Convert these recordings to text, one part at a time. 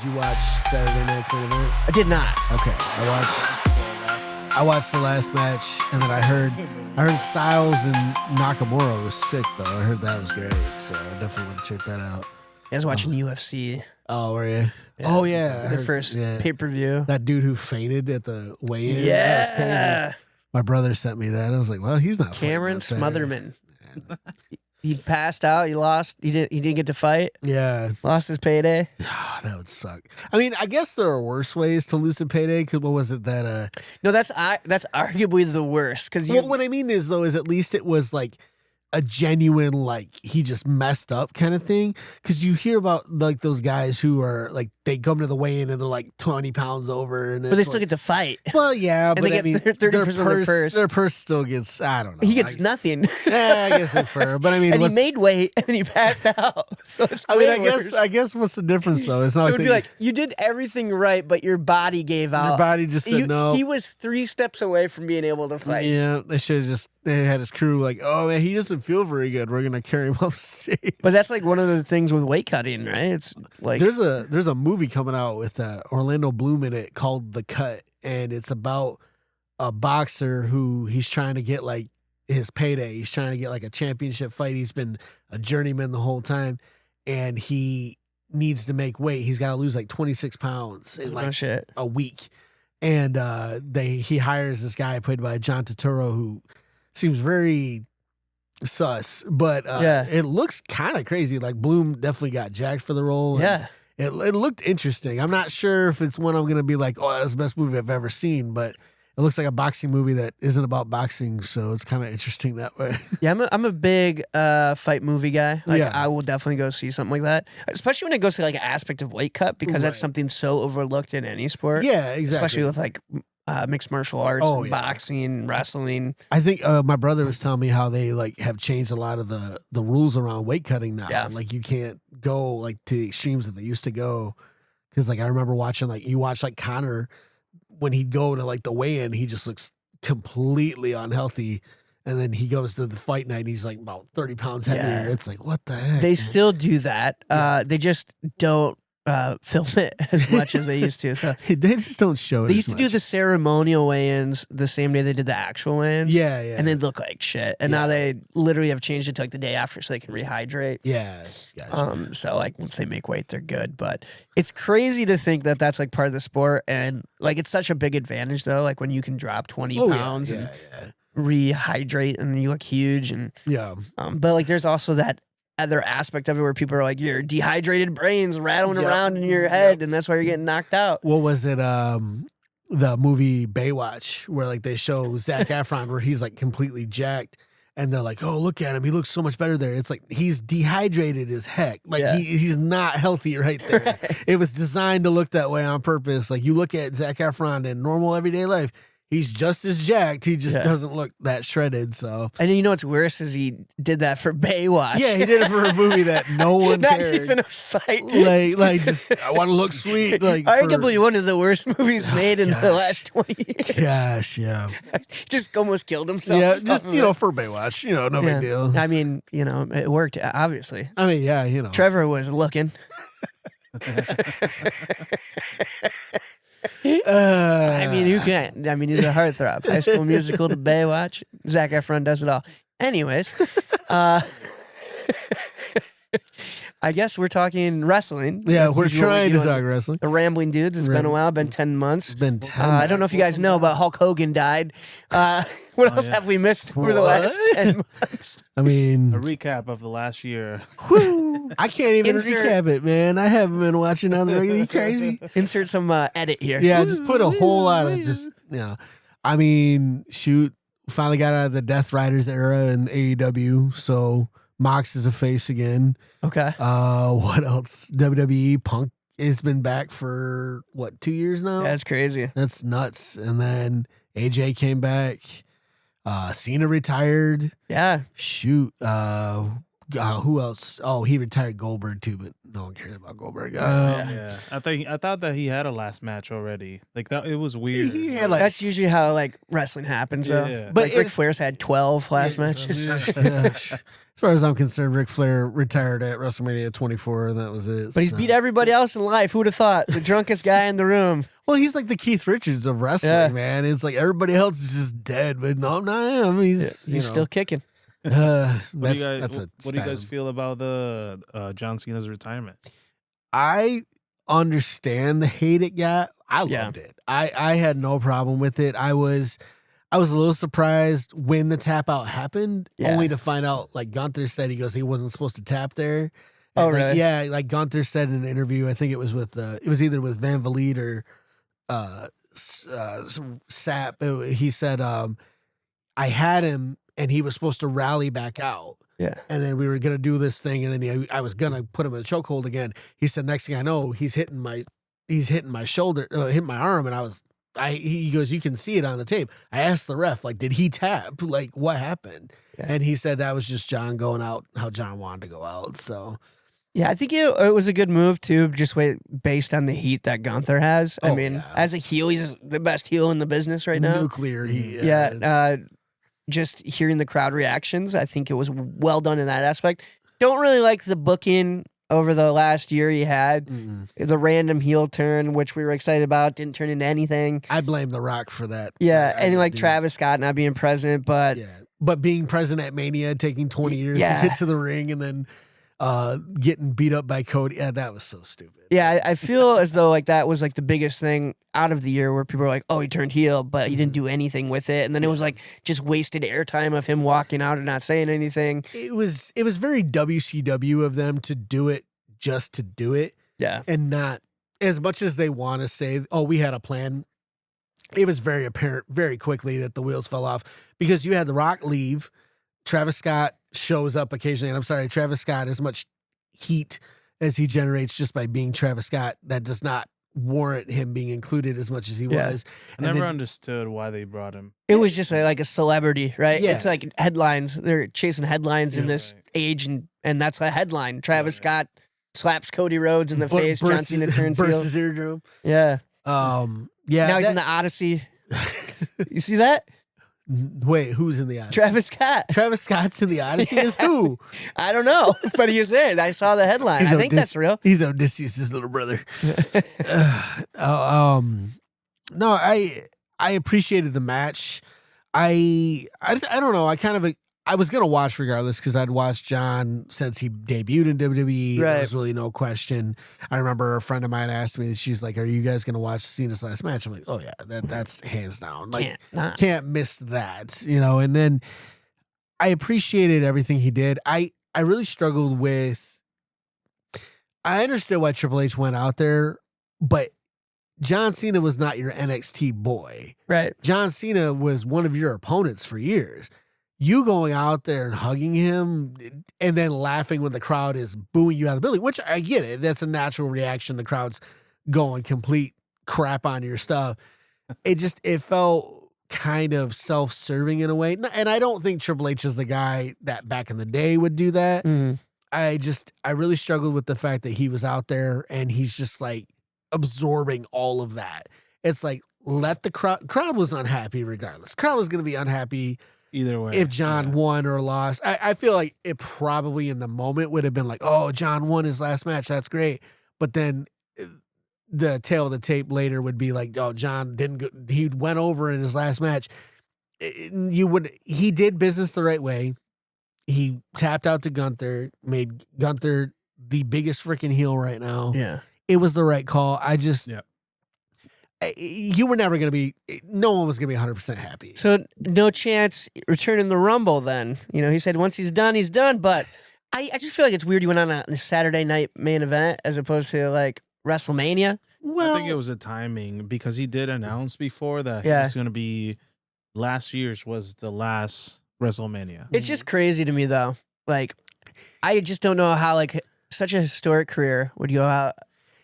you watch Saturday Night's Main Event? I did not. Okay, I watched the last match, and then I heard Styles and Nakamura was sick though. I heard that was great, so I definitely want to check that out. I was watching UFC. Oh, were you? Yeah. Oh yeah, The first pay-per-view. That dude who fainted at the weigh-in. Yeah, that was crazy. My brother sent me that. I was like, well, he's not. Cameron Smotherman. He passed out. He lost. He didn't get to fight. Yeah, lost his payday. Oh, that would suck. I mean, I guess there are worse ways to lose a payday. Cause what was it that? No, that's arguably the worst. Because what I mean is at least it was like a genuine, like, he just messed up kind of thing. Because you hear about like those guys who are like, they come to the weigh-in and they're like 20 pounds over, and but they still get to fight. Well, yeah, but they get 30% of their purse. Their purse still gets, I don't know. He gets nothing. Yeah, I guess that's fair. But I mean, and he made weight and he passed out. So it's I guess what's the difference though? It's not. So it would be like you did everything right, but your body gave out. Your body just said no. He was 3 steps away from being able to fight. Yeah, they should have they had his crew like, oh man, he doesn't feel very good. We're gonna carry him off stage. But that's like one of the things with weight cutting, right? It's like there's a movie coming out with Orlando Bloom in it called The Cut, and it's about a boxer who he's trying to get like his payday. He's trying to get like a championship fight. He's been a journeyman the whole time, and he needs to make weight. He's got to lose like 26 pounds in like a week. And he hires this guy played by John Turturro who seems very sus, but it looks kind of crazy. Like Bloom definitely got jacked for the role. Yeah. It looked interesting. I'm not sure if it's one I'm going to be like, oh, that's the best movie I've ever seen, but it looks like a boxing movie that isn't about boxing, so it's kind of interesting that way. Yeah, I'm a big fight movie guy. Like I will definitely go see something like that, especially when it goes to like an aspect of weight cut, because that's something so overlooked in any sport. Yeah, exactly. Especially with like mixed martial arts, and boxing, wrestling. I think my brother was telling me how they like have changed a lot of the rules around weight cutting now. Yeah. Like you can't go like to the extremes that they used to go. Because like I remember watching like Conor. When he'd go to like the weigh-in, he just looks completely unhealthy. And then he goes to the fight night and he's like about 30 pounds heavier. Yeah. It's like, what the heck? They still do that. They just don't film it as much as they used to. So they just don't show it. They used to do the ceremonial weigh-ins the same day they did the actual weigh-ins. Yeah. And they'd look like shit. And now they literally have changed it to like the day after so they can rehydrate. Yeah. Gotcha. So like once they make weight, they're good. But it's crazy to think that that's like part of the sport. And like it's such a big advantage though. Like when you can drop 20 pounds and rehydrate and you look huge. And but like there's also that other aspect of it where people are like, your dehydrated brain's rattling around in your head and that's why you're getting knocked out. What was it? The movie Baywatch, where like they show Zac Efron where he's like completely jacked and they're like, oh, look at him. He looks so much better there. It's like he's dehydrated as heck. Like he's not healthy right there. Right. It was designed to look that way on purpose. Like you look at Zac Efron in normal everyday life, he's just as jacked. He just doesn't look that shredded. So, and you know what's worse is he did that for Baywatch. Yeah, he did it for a movie that no one not cared. Even a fight. Like just I want to look sweet. Like arguably one of the worst movies made in the last 20 years. Gosh, yeah. Just almost killed himself. Yeah, just for Baywatch. No big deal. I mean, it worked. Obviously. I mean, Trevor was looking. I mean, who can't? I mean, he's a heartthrob. High School Musical to Baywatch. Zac Efron does it all. Anyways, I guess we're talking wrestling. Yeah, we're trying to talk wrestling. The Rambling Dudes. It's been a while. Been 10 months. It's been 10 months. I don't know if you guys know, but Hulk Hogan died. What else have we missed over the last 10 months? I mean, a recap of the last year. Whew, I can't even recap it, man. I haven't been watching on the regular. You crazy? Insert some edit here. Yeah, just put a whole lot of I mean, shoot. Finally got out of the Death Riders era in AEW, so Mox is a face again. Okay. What else? WWE Punk has been back for 2 years now? That's crazy. That's nuts. And then AJ came back. Cena retired. Yeah. Shoot. Who else? Oh, he retired Goldberg too, but no one cares about Goldberg. Yeah, I thought that he had a last match already. Like that, it was weird. He had like That's usually how like wrestling happens. Though. Yeah. But like Ric Flair's had 12 last matches. As far as I'm concerned, Ric Flair retired at WrestleMania 24, and that was it. But he's beat everybody else in life. Who would have thought? The drunkest guy in the room. Well, he's like the Keith Richards of wrestling, man. It's like everybody else is just dead, but no, not him. He's still kicking. What do you guys feel about the John Cena's retirement? I understand the hate it got. I loved it. I had no problem with it. I was a little surprised when the tap out happened, only to find out, like Gunther said, he wasn't supposed to tap there. And oh, really? Yeah, like Gunther said in an interview, I think it was either with Van Vliet or Sapp. He said, I had him and he was supposed to rally back out. Yeah. And then we were going to do this thing, and then I was going to put him in a chokehold again. He said, next thing I know, he's hitting my shoulder, hitting my arm, and he goes, you can see it on the tape. I asked the ref, like, did he tap? Like, what happened? Yeah. And he said that was just John going out how John wanted to go out. So, yeah, I think it was a good move too, just based on the heat that Gunther has. I mean, as a heel, he's the best heel in the business right now. Nuclear heat. Yeah. Just hearing the crowd reactions, I think it was well done in that aspect. Don't really like the booking over the last year he had. The random heel turn, which we were excited about, didn't turn into anything. I blame The Rock for that. Yeah, and like Travis Scott not being present, but being present at Mania, taking 20 years to get to the ring, and then getting beat up by Cody. Yeah, that was so stupid. Yeah, I feel as though like that was like the biggest thing out of the year where people were like, oh, he turned heel, but he didn't do anything with it. And then it was like just wasted airtime of him walking out and not saying anything. It was very WCW of them to do it just to do it. Yeah. And not as much as they want to say, oh, we had a plan. It was very apparent very quickly that the wheels fell off because you had The Rock leave. Travis Scott shows up occasionally. And I'm sorry, Travis Scott, as much heat as he generates just by being Travis Scott, that does not warrant him being included as much as he was. I never understood why they brought him. It was just like a celebrity, right? Yeah. It's like headlines. They're chasing headlines in this age, and that's a headline. Travis Scott slaps Cody Rhodes in the face. John Cena turns heel. Bursts his eardrum. Yeah. Yeah. Now he's in the Odyssey. You see that? Wait, who's in the Odyssey? Travis Scott. Travis Scott's in the Odyssey is who? I don't know, but he was there. I saw the headline. I think that's real. He's Odysseus' little brother. No, I appreciated the match. I don't know. I was gonna watch regardless because I'd watched John since he debuted in WWE. Right. There was really no question. I remember a friend of mine asked me, she's like, "Are you guys gonna watch Cena's last match?" I'm like, "Oh yeah, that's hands down. Like, can't miss that." And then I appreciated everything he did. I really struggled with. I understood why Triple H went out there, but John Cena was not your NXT boy. Right. John Cena was one of your opponents for years. You going out there and hugging him and then laughing when the crowd is booing you out of the building, which I get it. That's a natural reaction. The crowd's going complete crap on your stuff. It felt kind of self-serving in a way. And I don't think Triple H is the guy that back in the day would do that. I really struggled with the fact that he was out there and he's just like absorbing all of that. It's like, let the crowd was unhappy regardless. Crowd was going to be unhappy either way. If John won or lost. I feel like it probably in the moment would have been like, oh, John won his last match. That's great. But then the tail of the tape later would be like, oh, John he went over in his last match. He did business the right way. He tapped out to Gunther, made Gunther the biggest freaking heel right now. Yeah. It was the right call. You were never going to be, no one was going to be 100% happy. So no chance returning the Rumble then. He said once he's done, but I just feel like it's weird you went on a Saturday night main event as opposed to like WrestleMania. Well, I think it was a timing because he did announce before that he was going to be, last year's was the last WrestleMania. It's just crazy to me though. Like, I just don't know how like such a historic career would go out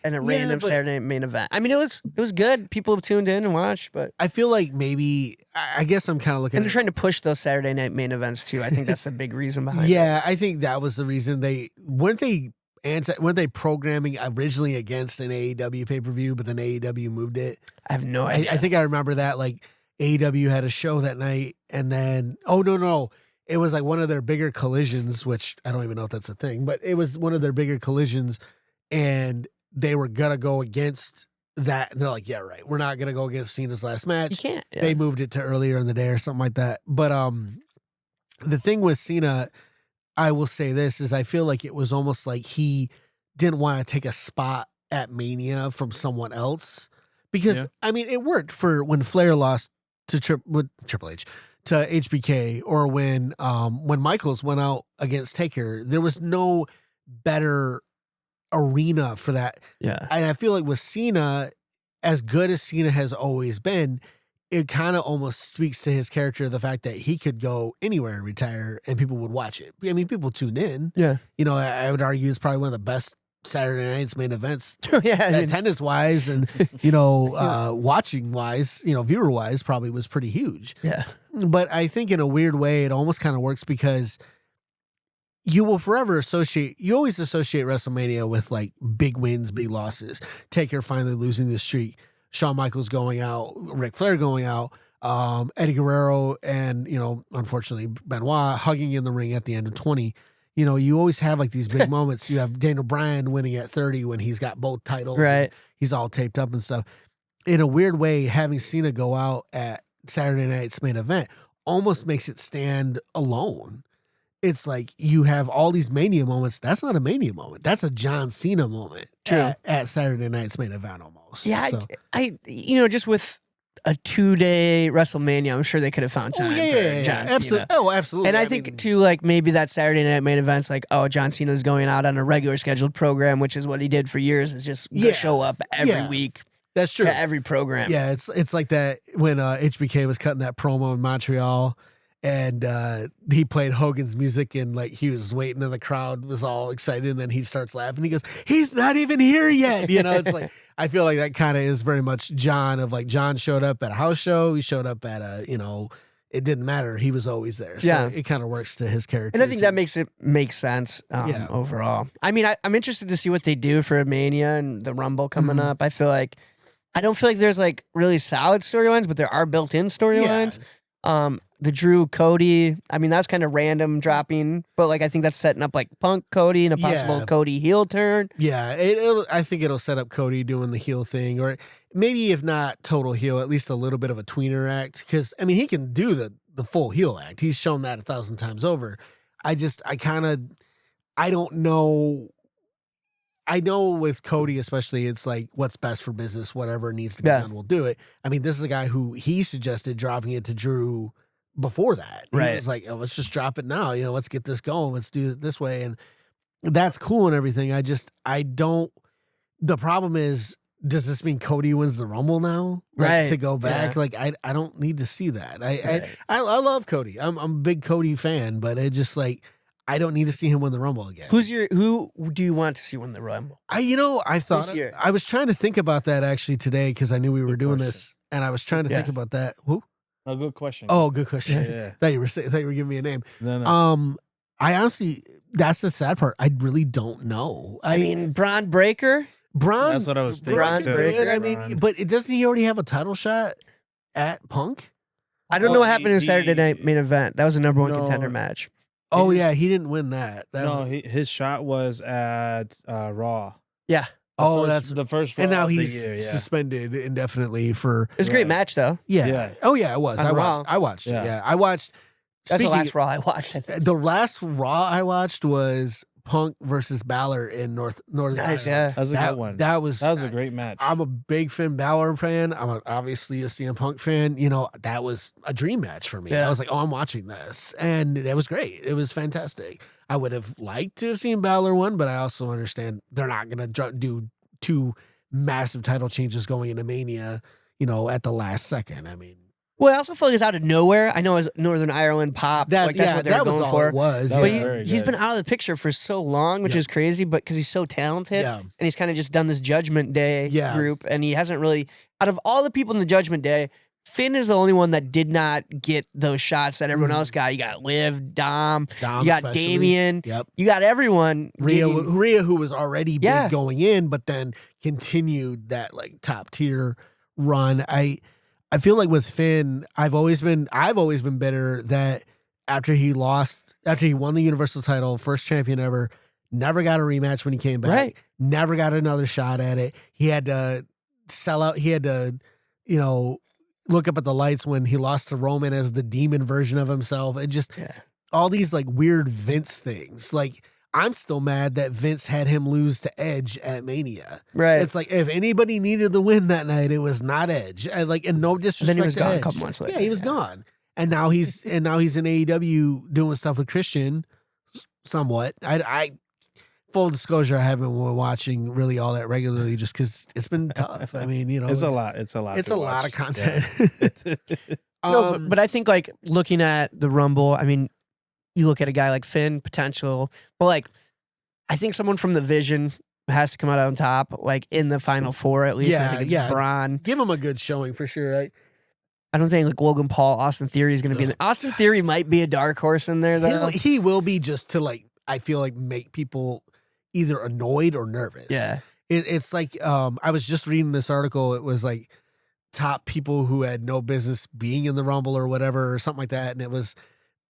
and a random Saturday night main event. I mean, it was good. People tuned in and watched, but I feel like maybe I guess I'm kind of looking. And they're trying to push those Saturday night main events too. I think that's the big reason behind it. Yeah, I think that was the reason weren't they programming originally against an AEW pay-per-view, but then AEW moved it. I have no idea. I think I remember that, like, AEW had a show that night, and then no, it was like one of their bigger collisions, which I don't even know if that's a thing, but it was one of their bigger collisions, and they were gonna go against that. And they're like, yeah, right, we're not gonna go against Cena's last match. You can't. Yeah. They moved it to earlier in the day or something like that. But the thing with Cena, I will say this, is I feel like it was almost like he didn't want to take a spot at Mania from someone else. Because, I mean, it worked for when Flair lost to Triple H, to HBK, or when Michaels went out against Taker. There was no better arena for that. Yeah. And I feel like with Cena, as good as Cena has always been, it kind of almost speaks to his character, the fact that he could go anywhere and retire and people would watch it. I mean, people tuned in. Yeah. You know, I would argue it's probably one of the best Saturday night's main events, yeah, attendance wise and, you know, watching wise, you know, viewer wise, probably was pretty huge. Yeah. But I think in a weird way, it almost kind of works because you will forever you always associate WrestleMania with like big wins, big losses. Taker finally losing the streak, Shawn Michaels going out, Ric Flair going out, Eddie Guerrero and, you know, unfortunately Benoit hugging in the ring at the end of 20. You know, you always have like these big moments. You have Daniel Bryan winning at 30 when he's got both titles. Right. He's all taped up and stuff. In a weird way, having Cena go out at Saturday night's main event almost makes it stand alone. It's like you have all these Mania moments. That's not a Mania moment. That's a John Cena moment at Saturday night's main event almost. Yeah, so. I you know, just with a 2-day WrestleMania, I'm sure they could have found time for John Cena. Absolutely. Oh, absolutely. And I think too, like maybe that Saturday night main event's like, oh, John Cena's going out on a regular scheduled program, which is what he did for years, is just show up every week. That's true. To every program. Yeah, it's like that when HBK was cutting that promo in Montreal and he played Hogan's music and like he was waiting and the crowd was all excited and then he starts laughing. He goes, he's not even here yet. You know, it's like, I feel like that kind of is very much John, of like John showed up at a house show. He showed up at a, you know, it didn't matter. He was always there. So it kind of works to his character. And I think that makes it make sense overall. I mean, I'm interested to see what they do for Mania and the Rumble coming up. I don't feel like there's like really solid storylines, but there are built-in storylines. The Drew Cody, I mean, that's kind of random dropping, but like I think that's setting up like Punk Cody and a possible Cody heel turn. Yeah, I think it'll set up Cody doing the heel thing, or maybe if not total heel, at least a little bit of a tweener act. Because I mean, he can do the full heel act. He's shown that 1,000 times over. I don't know. I know with Cody especially, it's like what's best for business, whatever needs to be done, we'll do it. I mean, this is a guy who he suggested dropping it to Drew before that. He was like, oh, let's just drop it now. You know, let's get this going. Let's do it this way. And that's cool and everything. The problem is, does this mean Cody wins the Rumble now? Like, to go back? Yeah. Like, I don't need to see that. I love Cody. I'm a big Cody fan, but it just like, I don't need to see him win the Rumble again. Who do you want to see win the Rumble? I thought I was trying to think about that actually today because I knew we were doing this, and I was trying to think about that. Who? A good question. Oh, good question. Yeah. Thought you were giving me a name. No. I honestly, that's the sad part. I really don't know. I mean, Braun Breaker. That's what I was thinking. Braun Breaker. I mean, but doesn't he already have a title shot at Punk? I don't know what happened in Saturday Night Main Event. That was a number one contender match. Oh yeah, he didn't win that. His shot was at Raw. Yeah. That's the first. Raw and now he's suspended indefinitely for. It was a great match though. Yeah. Oh yeah, it was. I watched it. Yeah, I watched. That's the last Raw I watched. The last Raw I watched was Punk versus Balor in North. Nice, yeah. That was a good one. That was a great match. I'm a big Finn Balor fan. I'm obviously a CM Punk fan. You know, that was a dream match for me. Yeah. I was like, oh, I'm watching this. And it was great. It was fantastic. I would have liked to have seen Balor win, but I also understand they're not going to do two massive title changes going into Mania, you know, at the last second. I mean, Well, I also feel like it's out of nowhere. I know it was Northern Ireland pop. That's what they were going for. It was. But he's been out of the picture for so long, which is crazy, but because he's so talented. Yeah. And he's kind of just done this Judgment Day group, and he hasn't really, out of all the people in the Judgment Day, Finn is the only one that did not get those shots that everyone else got. You got Liv, Dom you got especially. Damien. Yep. You got everyone. Rhea, who was already big going in, but then continued that like top tier run. I feel like with Finn, I've always been bitter that after he won the Universal title, first champion ever, never got a rematch when he came back. Never got another shot at it. He had to sell out. He had to, look up at the lights when he lost to Roman as the demon version of himself. It just all these like weird Vince things. Like I'm still mad that Vince had him lose to Edge at Mania. Right. It's like if anybody needed the win that night, it was not Edge. And no disrespect. Then he was to gone Edge. a couple months later. Yeah, he was gone. And now he's in AEW doing stuff with Christian somewhat. I full disclosure, I haven't been watching really all that regularly just because it's been tough. I mean, it's a lot. It's a lot of content. Yeah. No, but I think like looking at the Rumble, I mean, you look at a guy like Finn, potential, but like I think someone from the Vision has to come out on top, like in the Final Four at least. Yeah, I think it's Braun. Give him a good showing for sure. I don't think like Logan Paul, Austin Theory is going to be in there. Austin Theory might be a dark horse in there though. He will be just to like, I feel like make people either annoyed or nervous. Yeah. It's like, I was just reading this article. It was like top people who had no business being in the Rumble or whatever, or something like that. And it was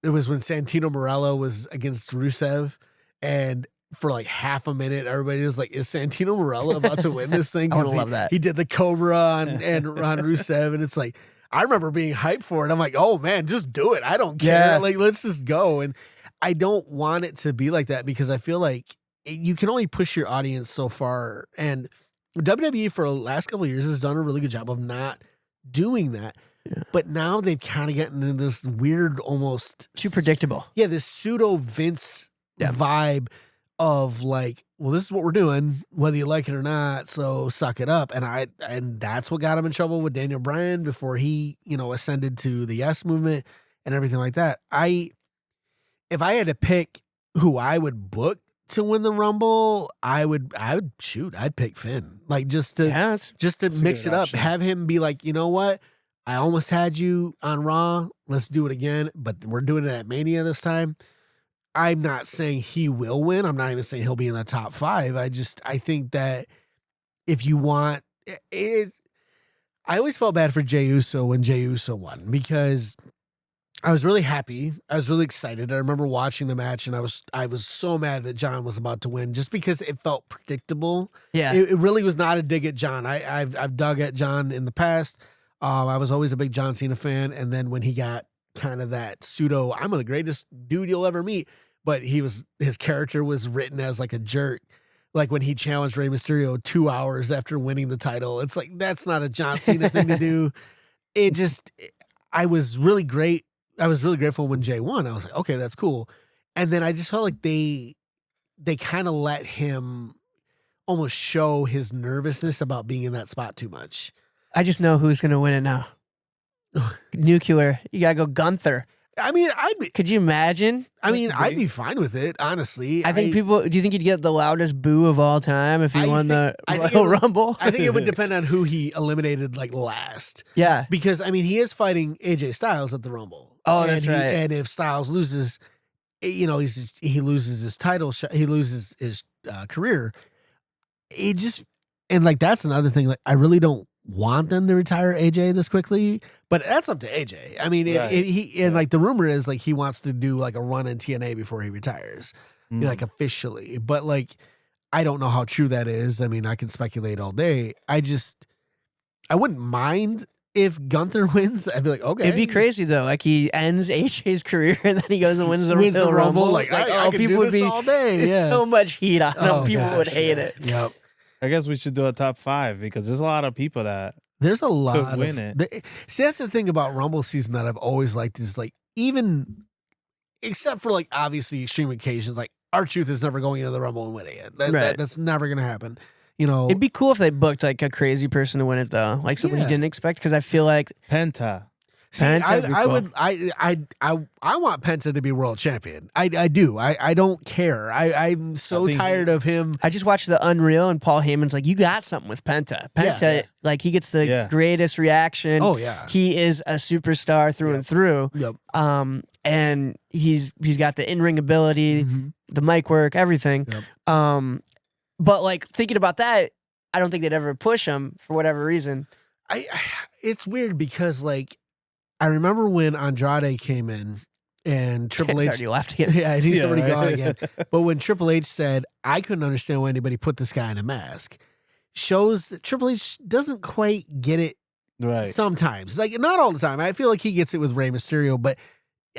when Santino Marella was against Rusev, and for like half a minute, everybody was like, is Santino Marella about to win this thing? I would love that. He did the Cobra on Rusev, and it's like, I remember being hyped for it. I'm like, oh man, just do it. I don't care. Yeah. Like, let's just go. And I don't want it to be like that because I feel like you can only push your audience so far. And WWE for the last couple of years has done a really good job of not doing that. Yeah. But now they've kind of gotten into this weird, almost too predictable. Yeah, this pseudo Vince vibe of like, well, this is what we're doing, whether you like it or not. So suck it up. And that's what got him in trouble with Daniel Bryan before he, ascended to the Yes Movement and everything like that. If I had to pick who I would book to win the Rumble, I'd pick Finn. Like just to mix it up, have him be like, you know what? I almost had you on Raw. Let's do it again, but we're doing it at Mania this time. I'm not saying he will win. I'm not even saying he'll be in the top 5. I think that if you want it, I always felt bad for Jey Uso when Jey Uso won because I was really happy. I was really excited. I remember watching the match and I was so mad that John was about to win just because it felt predictable. Yeah. It really was not a dig at John. I've dug at John in the past. I was always a big John Cena fan. And then when he got kind of that pseudo, I'm the greatest dude you'll ever meet, but his character was written as like a jerk. Like when he challenged Rey Mysterio 2 hours after winning the title, it's like, that's not a John Cena thing to do. I was really grateful when Jay won. I was like, okay, that's cool. And then I just felt like they kind of let him almost show his nervousness about being in that spot too much. I just know who's going to win it now. Nuclear. You got to go Gunther. I mean, could you imagine? I mean, I'd be fine with it, honestly. I think do you think he'd get the loudest boo of all time if he won the Royal Rumble? I think it would depend on who he eliminated like last. Yeah. Because, I mean, he is fighting AJ Styles at the Rumble. Oh, that's right. And if Styles loses, he loses his title, he loses his career. And like, that's another thing. Like, I really don't want them to retire AJ this quickly, but that's up to AJ. I mean, like the rumor is like he wants to do like a run in TNA before he retires, like officially. But like, I don't know how true that is. I mean, I can speculate all day. I wouldn't mind if Gunther wins. I'd be like, okay. It'd be crazy though. Like he ends AJ's career and then he goes and wins the Rumble. Like I could do this all day. It's so much heat on him. People would hate it. Yep. I guess we should do a top 5 because there's a lot of people that there's a lot could win it. See, that's the thing about Rumble season that I've always liked is like, even except for like obviously extreme occasions, like R-Truth is never going into the Rumble and winning it. That's never gonna happen. It'd be cool if they booked like a crazy person to win it though, like someone you didn't expect. Because I feel like Penta. See, I want Penta to be world champion. I do. I don't care. I'm so tired of him. I just watched the Unreal, and Paul Heyman's like, you got something with Penta. Penta, like, he gets the greatest reaction. Oh yeah, he is a superstar through and through. Yep. And he's got the in-ring ability, the mic work, everything. Yep. But like, thinking about that, I don't think they'd ever push him for whatever reason. It's weird because, like, I remember when Andrade came in and Triple H already left again. Yeah, he's already gone again. But when Triple H said, I couldn't understand why anybody put this guy in a mask, shows that Triple H doesn't quite get it sometimes. Like, not all the time. I feel like he gets it with Rey Mysterio, but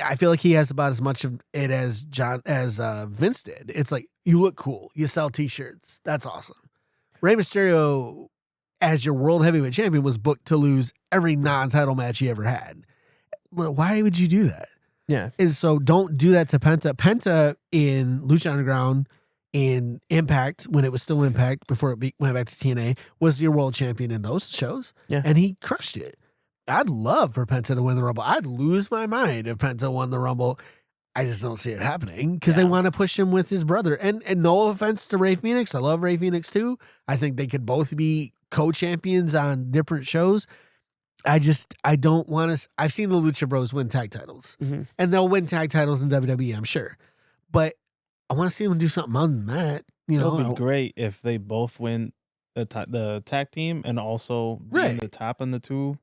I feel like he has about as much of it as Vince did. It's like, you look cool. You sell T-shirts. That's awesome. Rey Mysterio, as your world heavyweight champion, was booked to lose every non-title match he ever had. Well, why would you do that? Yeah. And so don't do that to Penta. Penta in Lucha Underground, in Impact, when it was still Impact, before it went back to TNA, was your world champion in those shows. Yeah. And he crushed it. I'd love for Penta to win the Rumble. I'd lose my mind if Penta won the Rumble. I just don't see it happening because they want to push him with his brother. And no offense to Rey Fenix. I love Rey Fenix too. I think they could both be co-champions on different shows. I don't want to. I've seen the Lucha Bros win tag titles, and they'll win tag titles in WWE, I'm sure. But I want to see them do something other than that. You know, it would be great if they both win the tag team and also be in the top in the two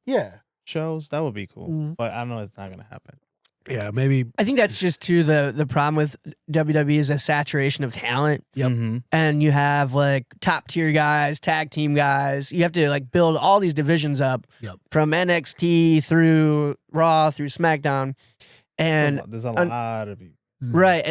shows. That would be cool. But I know it's not going to happen. Yeah, maybe. I think that's just too the problem with WWE is a saturation of talent. Yep. And you have like top tier guys, tag team guys. You have to like build all these divisions up from NXT through Raw through SmackDown. And there's a lot of people. Right.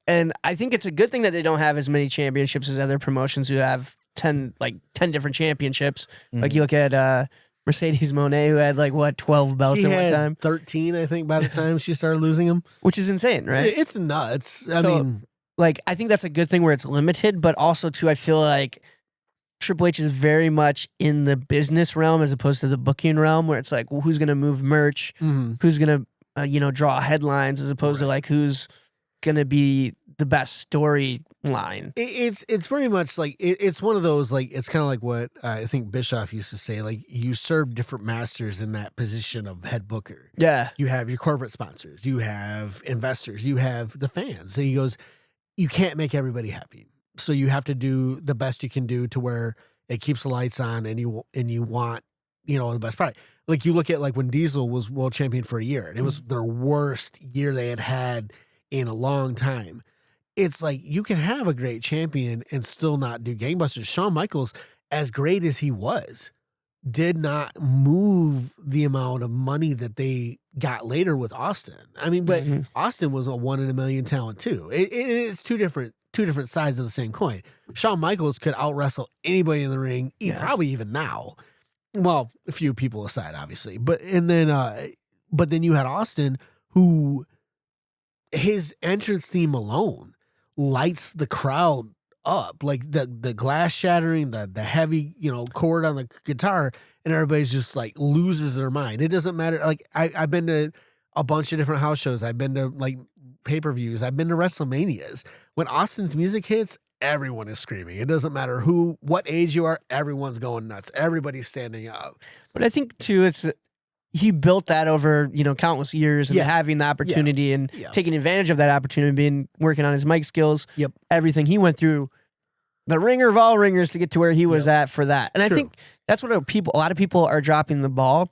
And I think it's a good thing that they don't have as many championships as other promotions who have 10 different championships. Like you look at Mercedes Moné, who had 12 belts at one time. 13, I think, by the time she started losing them. Which is insane, right? It's nuts. I mean, I think that's a good thing where it's limited, but also too, I feel like Triple H is very much in the business realm as opposed to the booking realm, where it's like, well, who's going to move merch, who's going to draw headlines, as opposed to who's going to be the best storyline. It's very much like it's one of those, it's kind of like what I think Bischoff used to say, you serve different masters in that position of head booker. Yeah. You have your corporate sponsors, you have investors, you have the fans. So he goes, you can't make everybody happy. So you have to do the best you can do to where it keeps the lights on and you want, the best product. Like you look at when Diesel was world champion for a year and it was their worst year they had in a long time. It's like you can have a great champion and still not do gangbusters. Shawn Michaels, as great as he was, did not move the amount of money that they got later with Austin. I mean, but Austin was a 1 in a million talent too. It's two different sides of the same coin. Shawn Michaels could out wrestle anybody in the ring, probably even now. Well, a few people aside, obviously, but then you had Austin, who his entrance theme alone lights the crowd up, like the glass shattering, the heavy chord on the guitar, and everybody's just loses their mind. It doesn't matter. I've been to a bunch of different house shows. I've been to pay-per-views. I've been to WrestleManias. When Austin's music hits, everyone is screaming. It doesn't matter what age you are. Everyone's going nuts. Everybody's standing up. But I think too, he built that over, countless years and having the opportunity and taking advantage of that opportunity, working on his mic skills, everything he went through, the ringer of all ringers to get to where he was at for that. And I think that's what a lot of people are dropping the ball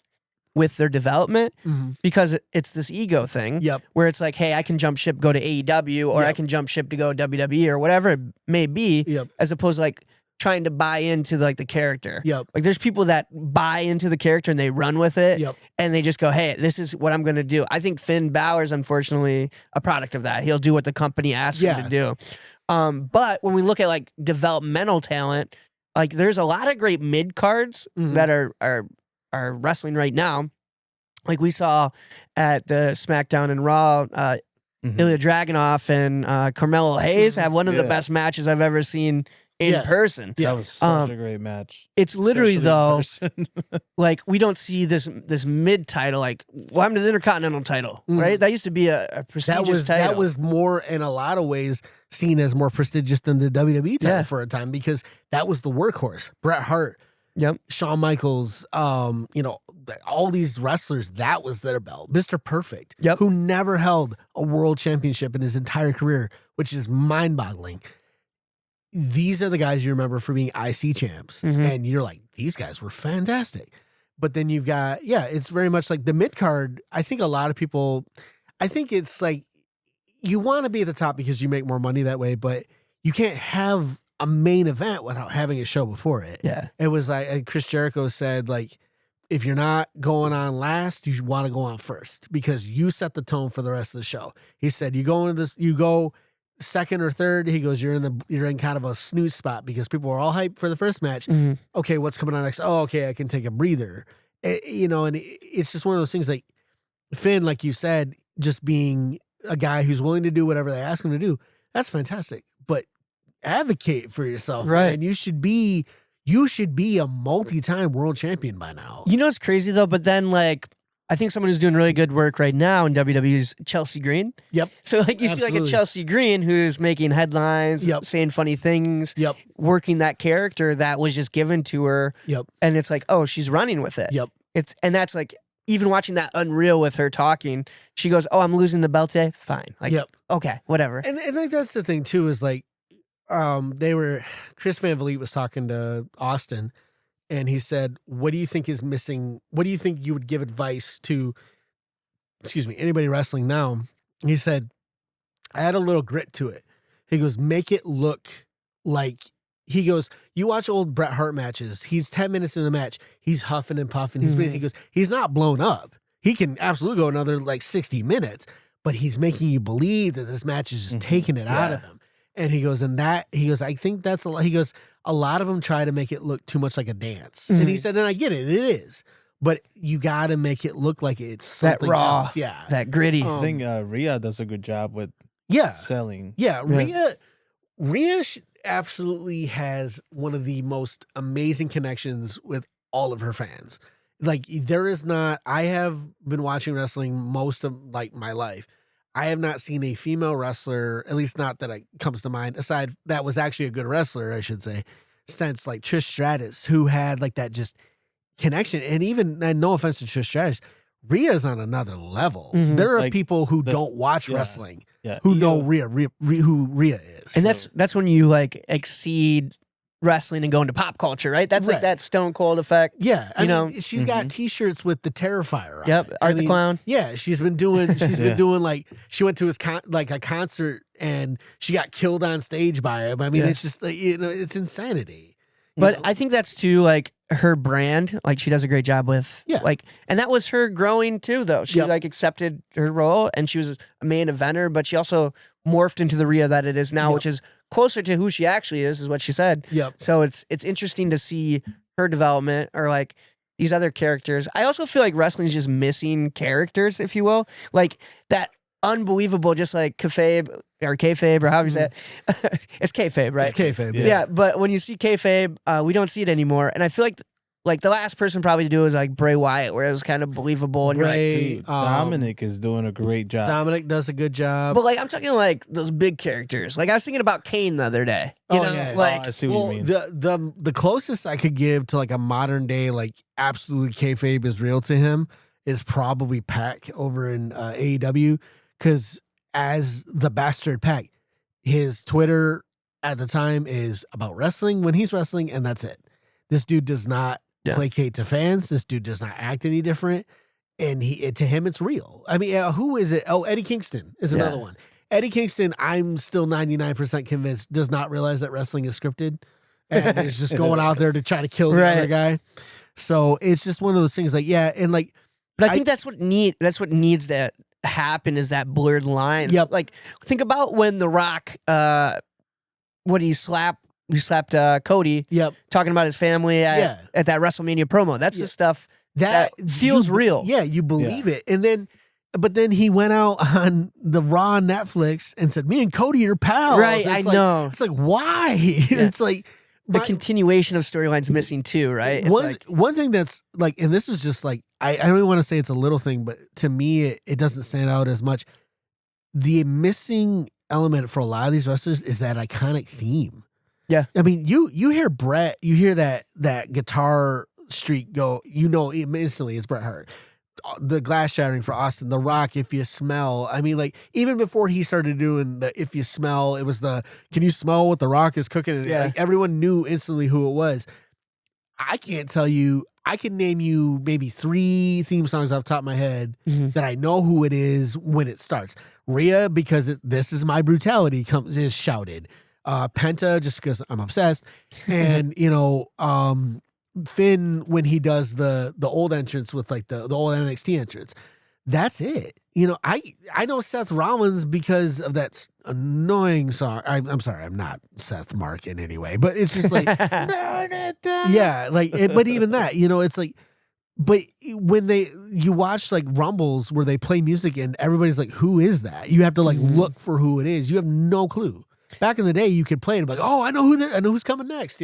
with their development because it's this ego thing where it's like, hey, I can jump ship, go to AEW, or I can jump ship to go WWE or whatever it may be, as opposed to trying to buy into the character. There's people that buy into the character and they run with it and they just go, hey, this is what I'm going to do. I think Finn Balor's unfortunately a product of that. He'll do what the company asks him to do. But when we look at developmental talent, there's a lot of great mid cards that are wrestling right now. Like we saw at the SmackDown and Raw, Ilya Dragunov and Carmelo Hayes have one of the best matches I've ever seen in person. That was such a great match. It's literally though, like we don't see this mid title. Like, what happened to the Intercontinental title? Right, that used to be a prestigious title. That was more in a lot of ways seen as more prestigious than the WWE title for a time, because that was the workhorse. Bret Hart, Shawn Michaels, all these wrestlers, that was their belt. Mr. Perfect, who never held a world championship in his entire career, which is mind-boggling. These are the guys you remember for being IC champs. And you're like, these guys were fantastic. But then you've got, it's very much like the mid-card. I think a lot of people, I think it's like, you want to be at the top because you make more money that way, but you can't have a main event without having a show before it. Yeah. It was like Chris Jericho said, like, if you're not going on last, you want to go on first because you set the tone for the rest of the show. He said, you go second or third. He goes, you're in kind of a snooze spot because people are all hyped for the first match. Okay, what's coming on next? Oh, okay, I can take a breather. And it's just one of those things, like Finn, like you said, just being a guy who's willing to do whatever they ask him to do. That's fantastic. But advocate for yourself, right? And you should be a multi-time world champion by now. You know what's crazy though? But then like, I think someone who's doing really good work right now in WWE is Chelsea Green. Yep. So like you see like a Chelsea Green who's making headlines, saying funny things, working that character that was just given to her. And it's like, oh, she's running with it. And that's like, even watching that Unreal with her talking, she goes, oh, I'm losing the belt today? Fine. Like, okay, whatever. And I think that's the thing too, is like, Chris Van Vliet was talking to Austin, and he said, what do you think is missing? What do you think you would give advice to, anybody wrestling now? He said, add a little grit to it. He goes, make it look like, he goes, you watch old Bret Hart matches. He's 10 minutes in the match. He's huffing and puffing. He goes, he's not blown up. He can absolutely go another like 60 minutes, but he's making you believe that this match is just taking it out of him. And he goes, I think that's a lot. He goes, a lot of them try to make it look too much like a dance. And he said, and I get it, it is. But you got to make it look like it's something that raw, else. that gritty. I think Rhea does a good job with selling. Yeah, Rhea absolutely has one of the most amazing connections with all of her fans. Like, there is not, I have been watching wrestling most of like my life. I have not seen a female wrestler, at least not that comes to mind, aside that was actually a good wrestler, I should say, since like Trish Stratus, who had like that just connection. And even, and no offense to Trish Stratus, Rhea's on another level. There are like people who don't watch wrestling who know who Rhea is. And that's when you like exceed wrestling and go into pop culture, right? That's like that Stone Cold effect. Yeah. I mean, she's got t-shirts with the Terrifier on it. Art the Clown. Yeah, she's been doing like, she went to his a concert and she got killed on stage by him. I mean, it's just like, it's insanity. But I think that's too like her brand. Like she does a great job with like, and that was her growing too though. She like accepted her role and she was a main eventer, but she also morphed into the Rhea that it is now, which is closer to who she actually is what she said. So it's interesting to see her development or like these other characters. I also feel like wrestling is just missing characters, if you will. Like that unbelievable, just like kayfabe or however you say it. It's kayfabe, right? It's kayfabe. Yeah, but when you see kayfabe, we don't see it anymore. And I feel like the last person probably to do it was like Bray Wyatt, where it was kind of believable. And Bray, like, Dominic is doing a great job. Dominic does a good job. But like I'm talking like those big characters. Like I was thinking about Kane the other day. You know? Like I see what you mean. The closest I could give to like a modern day like absolutely kayfabe is real to him is probably Pac over in AEW, because as the Bastard Pac, his Twitter at the time is about wrestling when he's wrestling, and that's it. This dude does not placate to fans. This dude does not act any different, and to him it's real. I mean, who is it? Oh, Eddie Kingston is another one. Eddie Kingston, I'm still 99% convinced, does not realize that wrestling is scripted and is just going out there to try to kill the other guy. So it's just one of those things. Like, and like, but I think that's what needs to happen is that blurred line. Like, think about when The Rock, when he slapped Cody, talking about his family at that WrestleMania promo. That's the stuff that feels real. Yeah, you believe it. And then but then he went out on the Raw Netflix and said, "Me and Cody are pals." Right, I know. It's like, why? Yeah. It's like the continuation of storylines missing too, right? It's one thing that's like, and this is just like, I don't even want to say it's a little thing, but to me, it doesn't stand out as much. The missing element for a lot of these wrestlers is that iconic theme. Yeah. I mean, you hear Bret, you hear that guitar streak go, instantly it's Bret Hart. The glass shattering for Austin, The Rock, If You Smell. I mean, like, even before he started doing the If You Smell, it was can you smell what The Rock is cooking? And like, everyone knew instantly who it was. I can't tell you, I can name you maybe 3 theme songs off the top of my head that I know who it is when it starts. Rhea, because This Is My Brutality is shouted. Penta, just because I'm obsessed. And, Finn, when he does the old entrance with like the old NXT entrance, that's it. I know Seth Rollins because of that annoying song. I'm sorry, I'm not Seth Mark in any way, but it's just like, yeah, like, but even that, it's like, but when you watch like Rumbles where they play music and everybody's like, who is that? You have to like look for who it is. You have no clue. Back in the day, you could play it and be like, oh, I know who's coming next.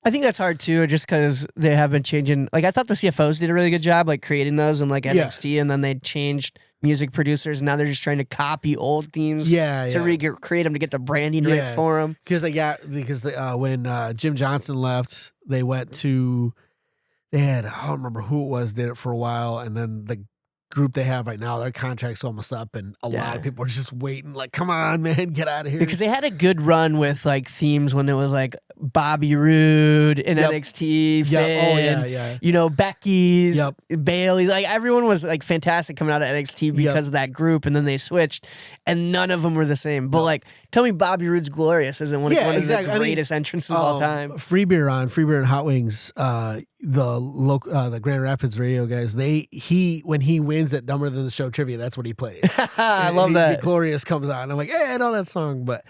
I think that's hard too, just because they have been changing. Like, I thought the CFOs did a really good job, like creating those and like NXT, and then they changed music producers. And now they're just trying to copy old themes, to recreate them to get the branding rights for them. Because when Jim Johnson left, they had, I don't remember who it was, did it for a while, and then the group they have right now, their contract's almost up, and a lot of people are just waiting, like, come on, man, get out of here. Because they had a good run with like themes when it was like Bobby Roode in NXT, Finn, Becky's, Bailey's, like everyone was like fantastic coming out of NXT because of that group, and then they switched, and none of them were the same. But like, tell me Bobby Roode's Glorious isn't one of the greatest entrances of all time. Free Beer and Hot Wings, the Grand Rapids radio guys, when he wins at Dumber Than the Show trivia, that's what he plays. I love that. Glorious comes on. I'm like, I know that song, but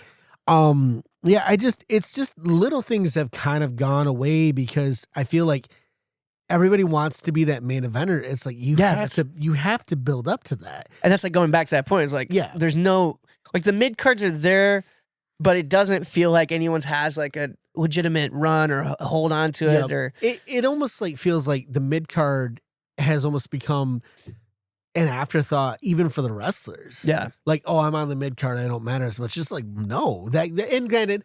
it's just little things have kind of gone away because I feel like everybody wants to be that main eventer. It's like you have to build up to that. And that's like going back to that point. It's like, there's no, like, the mid cards are there, but it doesn't feel like anyone's has like a legitimate run or hold on to it. Or it almost like feels like the mid card has almost become an afterthought even for the wrestlers. Yeah. Like, oh, I'm on the mid card, I don't matter as much. Just like, no. And granted,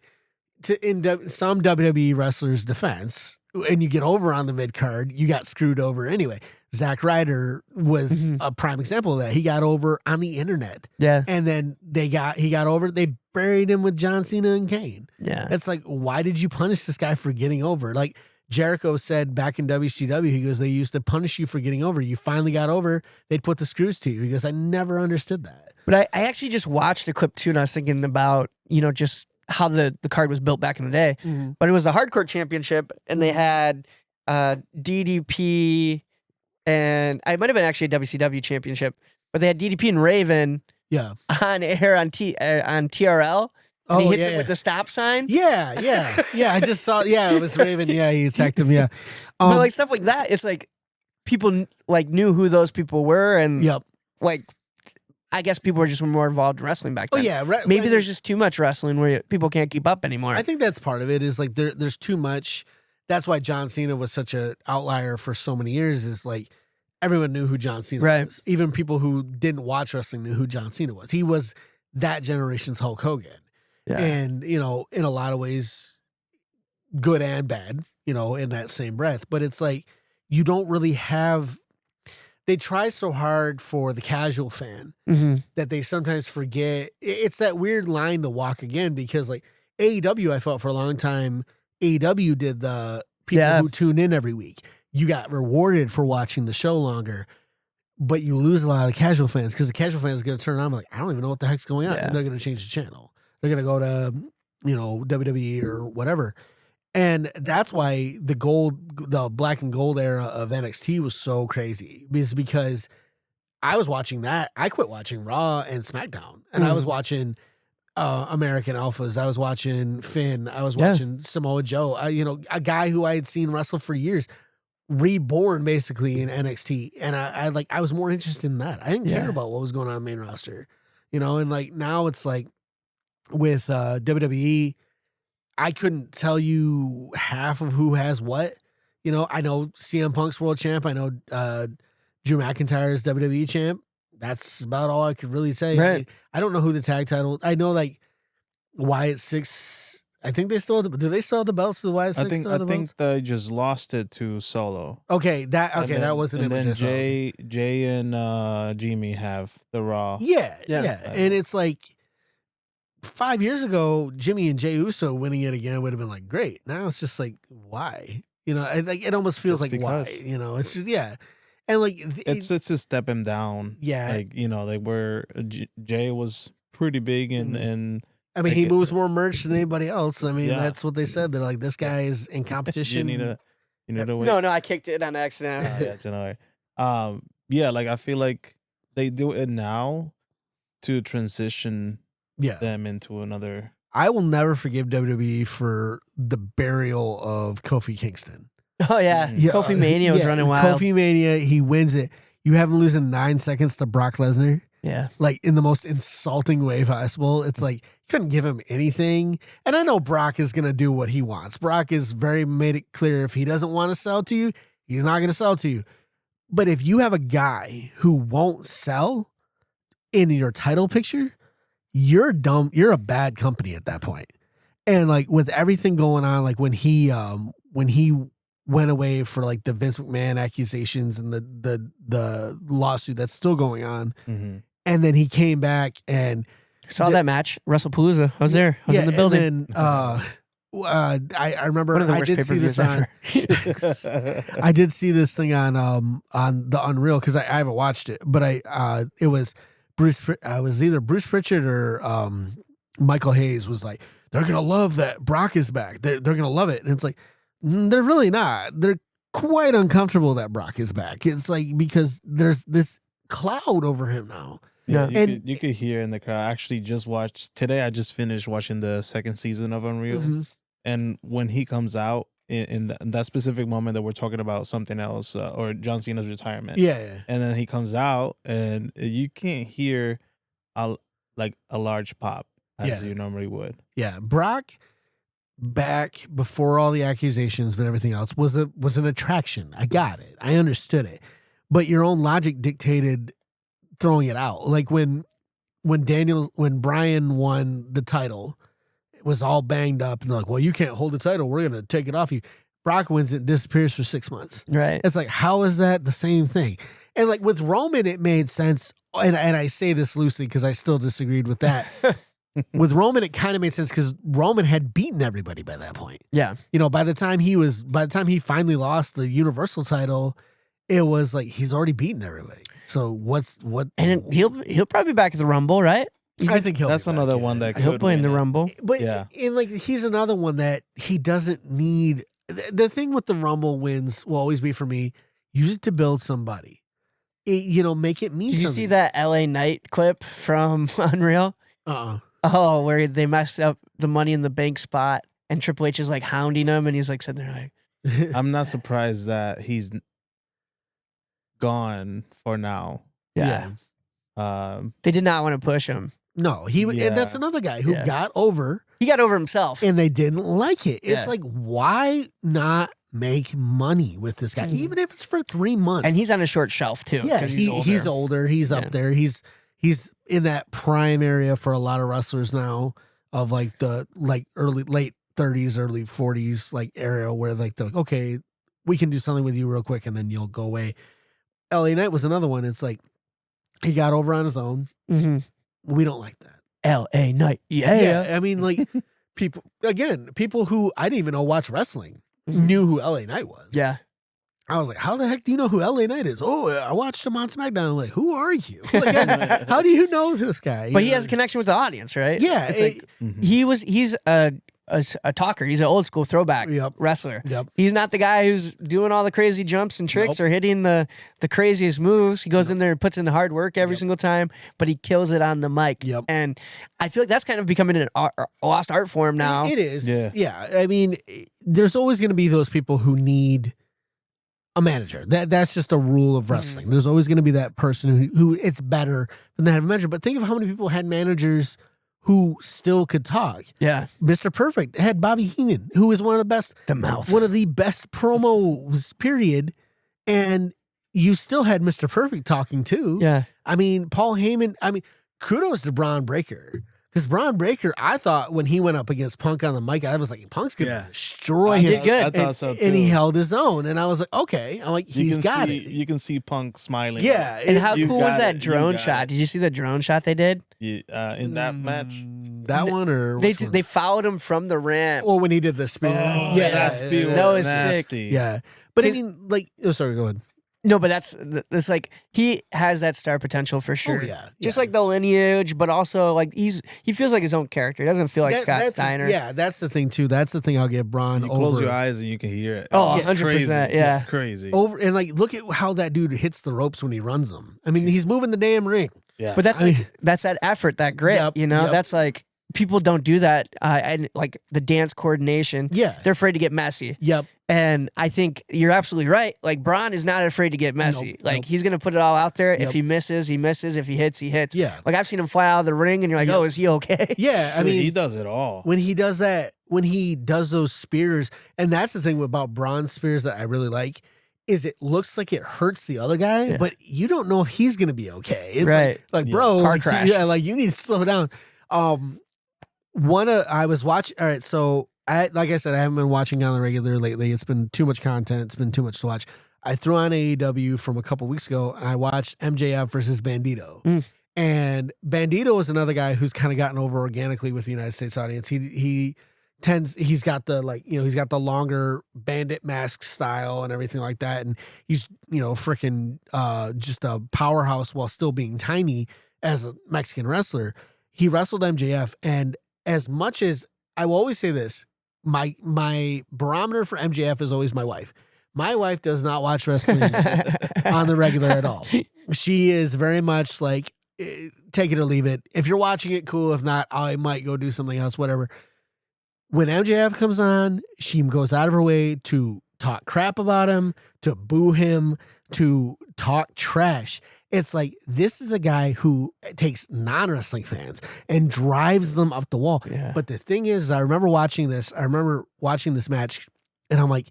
in some WWE wrestlers' defense, and you get over on the mid card, you got screwed over anyway. Zack Ryder was a prime example of that. He got over on the internet. Yeah. And then he got over, they buried him with John Cena and Kane. Yeah. It's like, why did you punish this guy for getting over? Like, Jericho said back in WCW, he goes, they used to punish you for getting over. You finally got over, they'd put the screws to you. He goes, I never understood that. But I actually just watched a clip too, and I was thinking about, just how the card was built back in the day. But it was the Hardcore Championship, and they had DDP, and I might have been actually a WCW Championship, but they had DDP and Raven on air on TRL. And he hits it with the stop sign. Yeah. I just saw. Yeah, it was Raven. Yeah, he attacked him. Yeah, but like stuff like that, it's like people like knew who those people were, and like I guess people were just more involved in wrestling back then. Oh yeah, maybe there's just too much wrestling where people can't keep up anymore. I think that's part of it. Is like there's too much. That's why John Cena was such an outlier for so many years. Is like everyone knew who John Cena was. Even people who didn't watch wrestling knew who John Cena was. He was that generation's Hulk Hogan. Yeah. And, in a lot of ways, good and bad, in that same breath. But it's like, you don't really have, they try so hard for the casual fan that they sometimes forget. It's that weird line to walk again because, like, AEW, I felt for a long time, AEW did the people who tune in every week. You got rewarded for watching the show longer. But you lose a lot of the casual fans because the casual fans are going to turn on and be like, I don't even know what the heck's going on. Yeah. And they're going to change the channel. They're going to go to, WWE or whatever. And that's why the black and gold era of NXT was so crazy. Because I was watching that. I quit watching Raw and SmackDown. And I was watching American Alphas. I was watching Finn. I was watching Samoa Joe. A guy who I had seen wrestle for years. reborn basically in NXT, and I was more interested in that. I didn't care about what was going on in main roster, and like now it's like with WWE, I couldn't tell you half of who has what. I know CM Punk's world champ. I know Drew McIntyre's WWE champ. That's about all I could really say. Right. I don't know who the tag title. I know like Wyatt Six. I think they still do they still have the belts to the Wyatt Six? I think they just lost it to Solo. Okay, that wasn't it. And then Jay and Jimmy have the Raw. Yeah. And it's like 5 years ago, Jimmy and Jey Uso winning it again would have been like great. Now it's just like why? It almost feels just like because. Why? It's just and like it's to step him down. Yeah, like where Jay was pretty big and. I mean, he moves more merch than anybody else. I mean, that's what they said. They're like, this guy is in competition. you need to wait. No, I kicked it on accident. Yeah, it's annoying. Like I feel like they do it now to transition them into another. I will never forgive WWE for the burial of Kofi Kingston. Oh, yeah. Kofi Mania was running wild. Kofi Mania, he wins it. You have him losing 9 seconds to Brock Lesnar. Yeah. Like in the most insulting way possible. It's like, you couldn't give him anything. And I know Brock is going to do what he wants. Brock has made it clear if he doesn't want to sell to you, he's not going to sell to you. But if you have a guy who won't sell in your title picture, you're dumb. You're a bad company at that point. And like with everything going on, like when he went away for like the Vince McMahon accusations and the lawsuit that's still going on. Mm-hmm. And then he came back and saw that match, WrestlePalooza. I was there. I was in the building. And then, I remember I did see this on. I did see this thing on the Unreal because I haven't watched it, but it was Bruce. I was either Bruce Pritchard or Michael Hayes was like, they're gonna love that Brock is back. They're gonna love it, and it's like they're really not. They're quite uncomfortable that Brock is back. It's like because there's this cloud over him now. Yeah, you could hear in the crowd. I actually just watched today. I just finished watching the second season of Unreal, and when he comes out in that specific moment that we're talking about something else, or John Cena's retirement, and then he comes out, and you can't hear a large pop as you normally would. Yeah, Brock back before all the accusations, but everything else was an attraction. I got it. I understood it, but your own logic dictated throwing it out. Like when Brian won the title, it was all banged up and they're like, well, you can't hold the title. We're going to take it off you. Brock wins it, disappears for 6 months. Right. It's like, how is that the same thing? And like with Roman, it made sense. And I say this loosely because I still disagreed with that. With Roman, it kind of made sense because Roman had beaten everybody by that point. Yeah. By the time he finally lost the Universal title, it was like he's already beaten everybody. So what? And he'll probably be back at the Rumble, right? I think that's another one that he'll play in the Rumble. But he's another one that he doesn't need. The thing with the Rumble wins will always be for me. Use it to build somebody. Make it mean. Did you something. see that LA Knight clip from Unreal? Oh, where they messed up the Money in the Bank spot, and Triple H is like hounding him, and he's like sitting there like, I'm not surprised that he's gone for now. Yeah. They did not want to push him. No, and that's another guy who got over. He got over himself. And they didn't like it. It's like, why not make money with this guy? Even if it's for 3 months. And he's on a short shelf too. Yeah, he's older. He's up there. He's in that prime area for a lot of wrestlers now of like the late 30s, early 40s like area where they're like, okay, we can do something with you real quick and then you'll go away. LA Knight was another one. It's like he got over on his own. Mm-hmm. We don't like that. LA Knight. Yeah. I mean, like people who I didn't even know watch wrestling knew who LA Knight was. Yeah. I was like, how the heck do you know who LA Knight is? Oh, I watched him on SmackDown. I'm like, who are you? Like, how do you know this guy? But he has a connection with the audience, right? Yeah. It's he's a talker. He's an old school throwback wrestler. Yep. He's not the guy who's doing all the crazy jumps and tricks or hitting the craziest moves. He goes in there and puts in the hard work every single time, but he kills it on the mic. Yep. And I feel like that's kind of becoming a lost art form now. It is. Yeah. I mean, there's always going to be those people who need a manager. That's just a rule of wrestling. There's always going to be that person who it's better than to have a manager. But think of how many people had managers who still could talk. Yeah. Mr. Perfect had Bobby Heenan, who is one of the best promos, period. And you still had Mr. Perfect talking too. Yeah. I mean, Paul Heyman, kudos to Braun Breaker. Because Braun Breaker, I thought when he went up against Punk on the mic, I was like, Punk's going to destroy him. Did good. I thought so too. And he held his own. And I was like, okay. I'm like, he's got it. You can see Punk smiling. Yeah. And how cool was that drone shot? Did you see the drone shot they did? In that match? That one or they followed him from the ramp. Or when he did the spear. That spear was nasty. Sick. Yeah. But I mean, like, sorry, go ahead. No, but that's like he has that star potential for sure. Just like the lineage, but also like he feels like his own character. He doesn't feel like Scott Steiner. Yeah, that's the thing too. That's the thing I'll give Braun. You close your eyes and you can hear it. Oh, 100%. Yeah, crazy. Over and like look at how that dude hits the ropes when he runs them. I mean, he's moving the damn ring. Yeah, but that's that effort, that grit. That's like. People don't do that, and like the dance coordination. Yeah, they're afraid to get messy. Yep. And I think you're absolutely right. Like Braun is not afraid to get messy. He's gonna put it all out there. If he misses, he misses. If he hits, he hits. Yeah. Like I've seen him fly out of the ring, and you're like, oh, is he okay? Yeah. I mean, he does it all. When he does that, when he does those spears, and that's the thing about Braun's spears that I really like. Is it looks like it hurts the other guy, but you don't know if he's gonna be okay. It's right. like bro, car crash. Yeah, like you need to slow down. I was watching. All right, so like I said, I haven't been watching on the regular lately. It's been too much content. It's been too much to watch. I threw on AEW from a couple weeks ago, and I watched MJF versus Bandito. And Bandito is another guy who's kind of gotten over organically with the United States audience. He's got the he's got the longer bandit mask style and everything like that, and he's freaking just a powerhouse while still being tiny as a Mexican wrestler. He wrestled MJF, and as much as I will always say this, my barometer for MJF is always my wife. My wife does not watch wrestling on the regular at all. She is very much like, take it or leave it. If you're watching it, cool. If not, I might go do something else, whatever. When MJF comes on, she goes out of her way to talk crap about him, to boo him, to talk trash. It's like, this is a guy who takes non-wrestling fans and drives them up the wall. Yeah. But the thing is, I remember watching this match, and I'm like,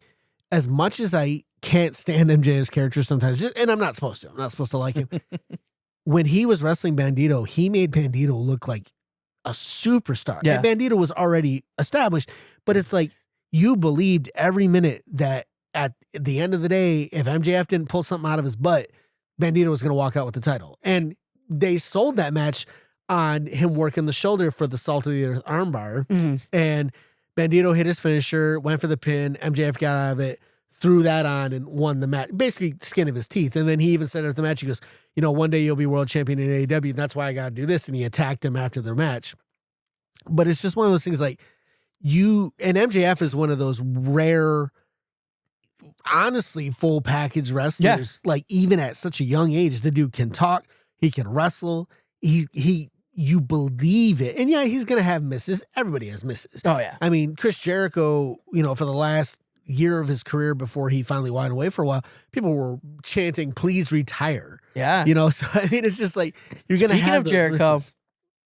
as much as I can't stand MJF's character sometimes, and I'm not supposed to like him. When he was wrestling Bandito, he made Bandito look like a superstar. Yeah. And Bandito was already established, but it's like, you believed every minute that at the end of the day, if MJF didn't pull something out of his butt, Bandito was going to walk out with the title. And they sold that match on him working the shoulder for the Salt of the Earth armbar. And Bandito hit his finisher, went for the pin. MJF got out of it, threw that on, and won the match. Basically, skin of his teeth. And then he even said at the match, he goes, one day you'll be world champion in AEW, and that's why I got to do this. And he attacked him after their match. But it's just one of those things like and MJF is one of those rare, honestly, full package wrestlers. Yeah. Like, even at such a young age, the dude can talk, he can wrestle, you believe it. And yeah, he's gonna have misses. Everybody has misses. Oh yeah. I mean, Chris Jericho, for the last year of his career before he finally went away for a while, people were chanting, "Please retire." Yeah. So I mean, it's just like, you're gonna Speaking have of those Jericho. misses.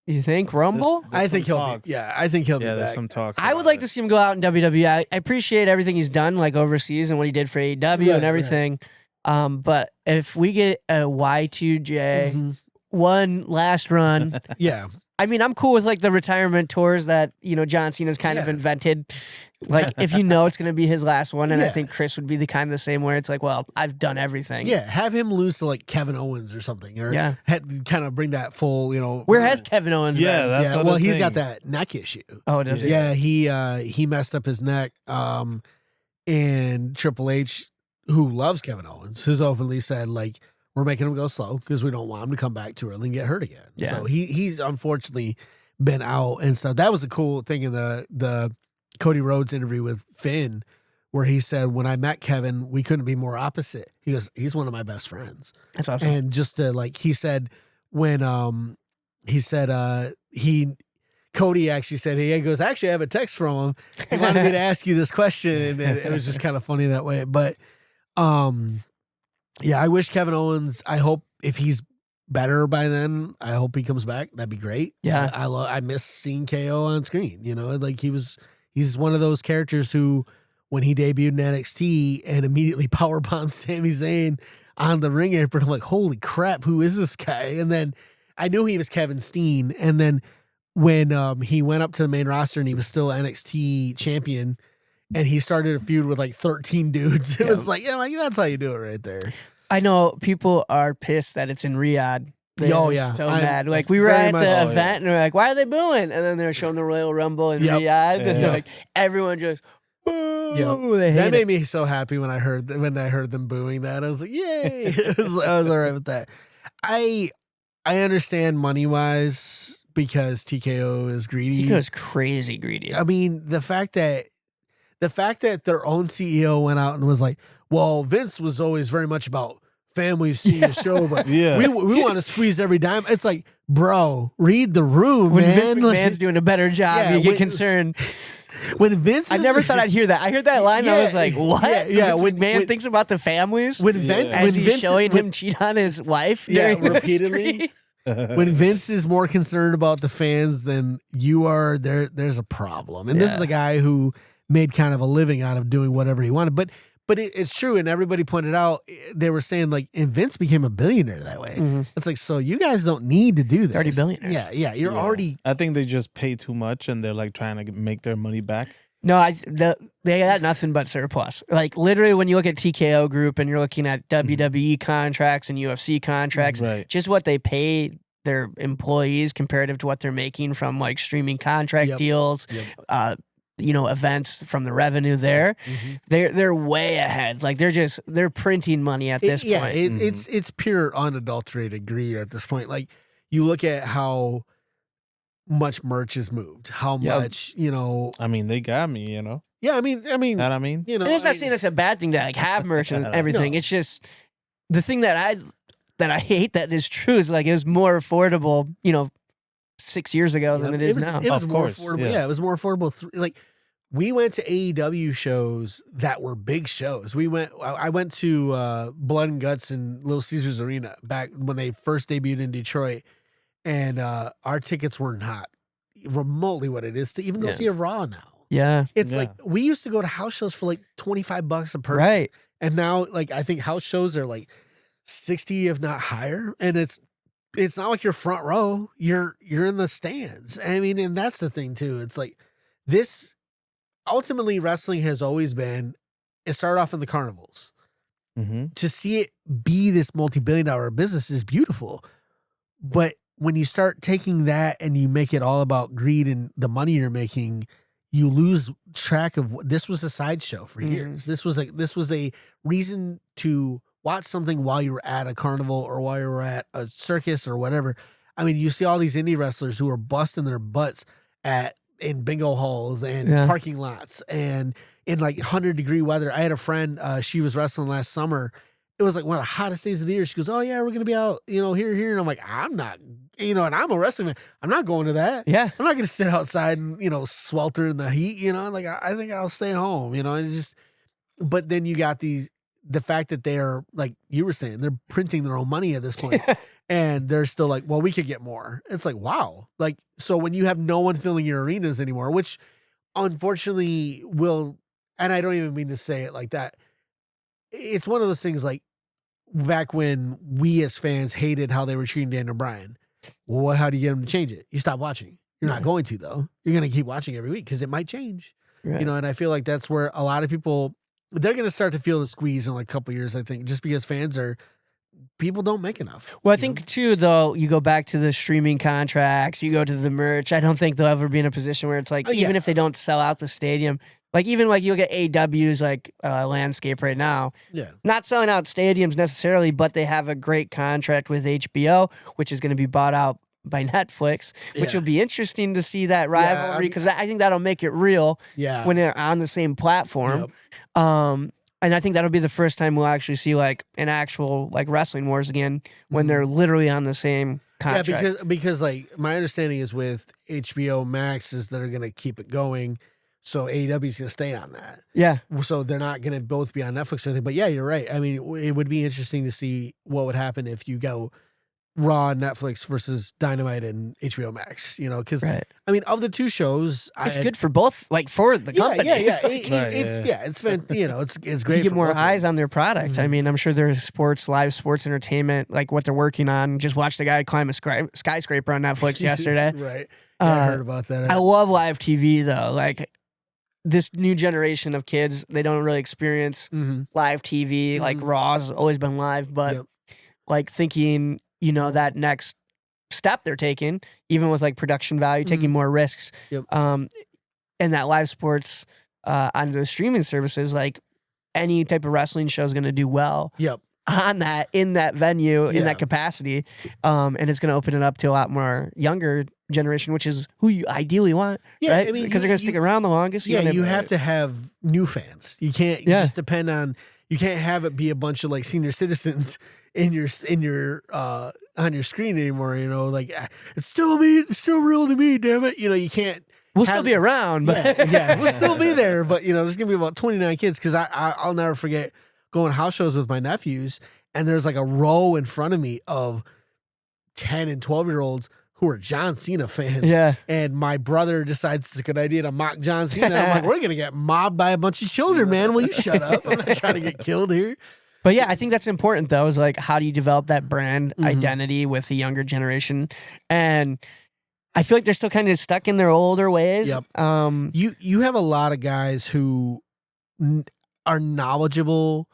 You think Rumble? I think he'll be. Yeah, I think he'll be. There's back. some talk. I would like to see him go out in WWE. I appreciate everything he's done, like overseas and what he did for AEW and everything. Right. But if we get a Y2J, one last run, yeah. I mean, I'm cool with like the retirement tours that John Cena's kind of invented. Like, if it's going to be his last one, and I think Chris would be the kind of the same, where it's like, well, I've done everything. Yeah, have him lose to like Kevin Owens or something, or kind of bring that full, Where has Kevin Owens? Yeah, been? that's well, he's got that neck issue. Oh, does he? Yeah, he messed up his neck. And Triple H, who loves Kevin Owens, has openly said like, we're making him go slow because we don't want him to come back too early and get hurt again. Yeah. So he's unfortunately been out and stuff. That was a cool thing in the Cody Rhodes interview with Finn, where he said, when I met Kevin, we couldn't be more opposite. He goes, he's one of my best friends. That's awesome. And just to he said when Cody actually said, he goes, actually I have a text from him. He wanted me to ask you this question, and it was just kind of funny that way. But Yeah, I wish Kevin Owens. I hope if he's better by then, I hope he comes back. That'd be great. Yeah. I miss seeing KO on screen. You know, like he's one of those characters who, when he debuted in NXT and immediately powerbombed Sami Zayn on the ring apron, I'm like, holy crap, who is this guy? And then I knew he was Kevin Steen. And then when he went up to the main roster and he was still NXT champion, and he started a feud with like 13 dudes, it was like, yeah, like that's how you do it right there. I know people are pissed that it's in Riyadh. They're so mad. Like we were at the event and we're like, why are they booing? And then they're showing the Royal Rumble in Riyadh, and they're like, everyone just boo. They hate that made me so happy when I heard them booing that. I was like, yay! I was all right with that. I understand money wise because TKO is greedy. TKO is crazy greedy. I mean, the fact that their own CEO went out and was like, well, Vince was always very much about families seeing a show, but we want to squeeze every dime. It's like, bro, read the room, when man. Vince McMahon's doing a better job, you get concerned. When Vince, I never thought I'd hear that. I heard that line, and I was like, "What?" Yeah, Vince McMahon thinks about the families when Vince, as he's showing him cheat on his wife, repeatedly. When Vince is more concerned about the fans than you are, there's a problem. And this is a guy who made kind of a living out of doing whatever he wanted. But it's true, and everybody pointed out, they were saying like, and Vince became a billionaire that way. Mm-hmm. It's like, so you guys don't need to do this. 30 billionaires. Yeah, you're already. I think they just pay too much, and they're like trying to make their money back. No, they got nothing but surplus. Like literally, when you look at TKO Group and you're looking at WWE contracts and UFC contracts, just what they pay their employees comparative to what they're making from like streaming contract deals, events from the revenue there. They're way ahead. Like they're printing money at this point. Yeah, it's pure unadulterated greed at this point. Like you look at how much merch is moved, how much, I mean, they got me, Yeah, I mean, that I mean, and it's not saying that's a bad thing to like have merch and everything. No. It's just the thing that I hate that is true is like it was more affordable, 6 years ago than it is now. It was more affordable. Yeah, it was more affordable. Like we went to AEW shows that were big shows. I went to Blood and Guts in Little Caesars Arena back when they first debuted in Detroit, and our tickets were not remotely what it is to even go see a Raw now. Yeah. It's like we used to go to house shows for like $25 a person. Right. And now like I think house shows are like 60 if not higher, and it's not like you're front row, you're in the stands. I mean, and that's the thing too. It's like this ultimately wrestling has always been, it started off in the carnivals. To see it be this multi-billion-dollar business is beautiful. But when you start taking that and you make it all about greed and the money you're making, you lose track of this was a sideshow for years. This was a reason to watch something while you were at a carnival or while you were at a circus or whatever. I mean, you see all these indie wrestlers who are busting their butts in bingo halls and parking lots and in like 100-degree weather. I had a friend, she was wrestling last summer. It was like one of the hottest days of the year. She goes, oh yeah, we're going to be out, here. And I'm like, I'm not, and I'm a wrestling man. I'm not going to that. Yeah. I'm not going to sit outside and, swelter in the heat, like I think I'll stay home, it's just, but then you got the fact that they're like you were saying, they're printing their own money at this point, and they're still like, well, we could get more. It's like, wow. Like, so when you have no one filling your arenas anymore, which unfortunately will, and I don't even mean to say it like that. It's one of those things like back when we as fans hated how they were treating Daniel Bryan. Well, how do you get them to change it? You stop watching. You're not going to though. You're going to keep watching every week because it might change, and I feel like that's where a lot of people, they're going to start to feel the squeeze in like a couple of years, I think, just because people don't make enough. Well, I think too, though, you go back to the streaming contracts, you go to the merch. I don't think they'll ever be in a position where it's like, even if they don't sell out the stadium, like even like you look at AEW's like landscape right now, not selling out stadiums necessarily, but they have a great contract with HBO, which is going to be bought out by Netflix, which will be interesting to see that rivalry because I think that'll make it real when they're on the same platform. And I think that'll be the first time we'll actually see like an actual like wrestling wars again when they're literally on the same contract. Yeah, because like my understanding is with HBO Max is they're going to keep it going, So AEW is gonna stay on that. Yeah. So they're not gonna both be on Netflix or anything. But yeah, you're right. I mean, it would be interesting to see what would happen if you go Raw, Netflix versus Dynamite and HBO Max. Because Right. I mean, of the two shows, It's good for both, like for the company. Yeah, It's like- it's great. you get for more both of eyes them. on their product. I mean, I'm sure there's live sports entertainment, like what they're working on. Just watched a guy climb a skyscraper on Netflix yesterday. Right. Yeah, I heard about that. I love live TV though. Like this new generation of kids, they don't really experience live TV. Like Raw's always been live, but like thinking, that next step they're taking, even with like production value, taking more risks, and that live sports on the streaming services, like any type of wrestling show is going to do well. On that, in that venue, in that capacity, and it's going to open it up to a lot more younger generation, which is who you ideally want, right? I mean, because they're going to stick around the longest. You have to have new fans. You can't just depend on. You can't have it be a bunch of like senior citizens in your on your screen anymore. Like it's still me, it's still real to me. Damn it, you can't. We'll still be around, but we'll still be there. But there's gonna be about 29 kids because I'll never forget going to house shows with my nephews, and there's like a row in front of me of 10 and 12-year-olds who are John Cena fans. Yeah. And my brother decides it's a good idea to mock John Cena. I'm like, we're going to get mobbed by a bunch of children, man. Will you shut up? I'm not trying to get killed here. But yeah, I think that's important though, is like, how do you develop that brand identity with the younger generation? And I feel like they're still kind of stuck in their older ways. Yep. You have a lot of guys who are knowledgeable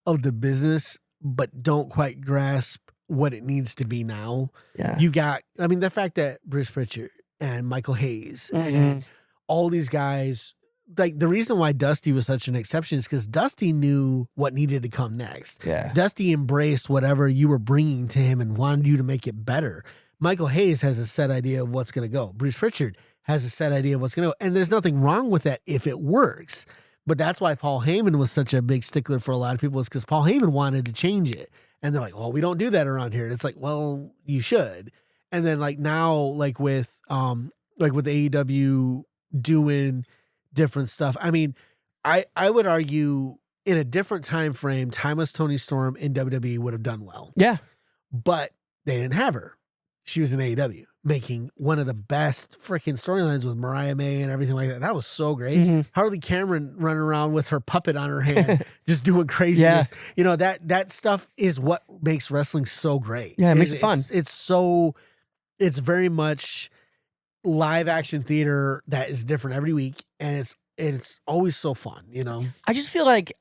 of the business, but don't quite grasp what it needs to be now. Yeah. You got, I mean, the fact that Bruce Pritchard and Michael Hayes and all these guys, like the reason why Dusty was such an exception is because Dusty knew what needed to come next. Yeah. Dusty embraced whatever you were bringing to him and wanted you to make it better. Michael Hayes has a set idea of what's going to go. Bruce Pritchard has a set idea of what's going to go. And there's nothing wrong with that if it works. But that's why Paul Heyman was such a big stickler for a lot of people, is because Paul Heyman wanted to change it. And they're like, well, we don't do that around here. And it's like, well, you should. And then like now, like with AEW doing different stuff. I mean, I would argue in a different time frame, Timeless Toni Storm in WWE would have done well. Yeah. But they didn't have her. She was in AEW, making one of the best freaking storylines with Mariah May and everything like that. That was so great. Harley Cameron running around with her puppet on her hand, just doing craziness. You know, that stuff is what makes wrestling so great. Yeah, it makes it fun. It's very much live action theater that is different every week, and it's always so fun, you know? I just feel like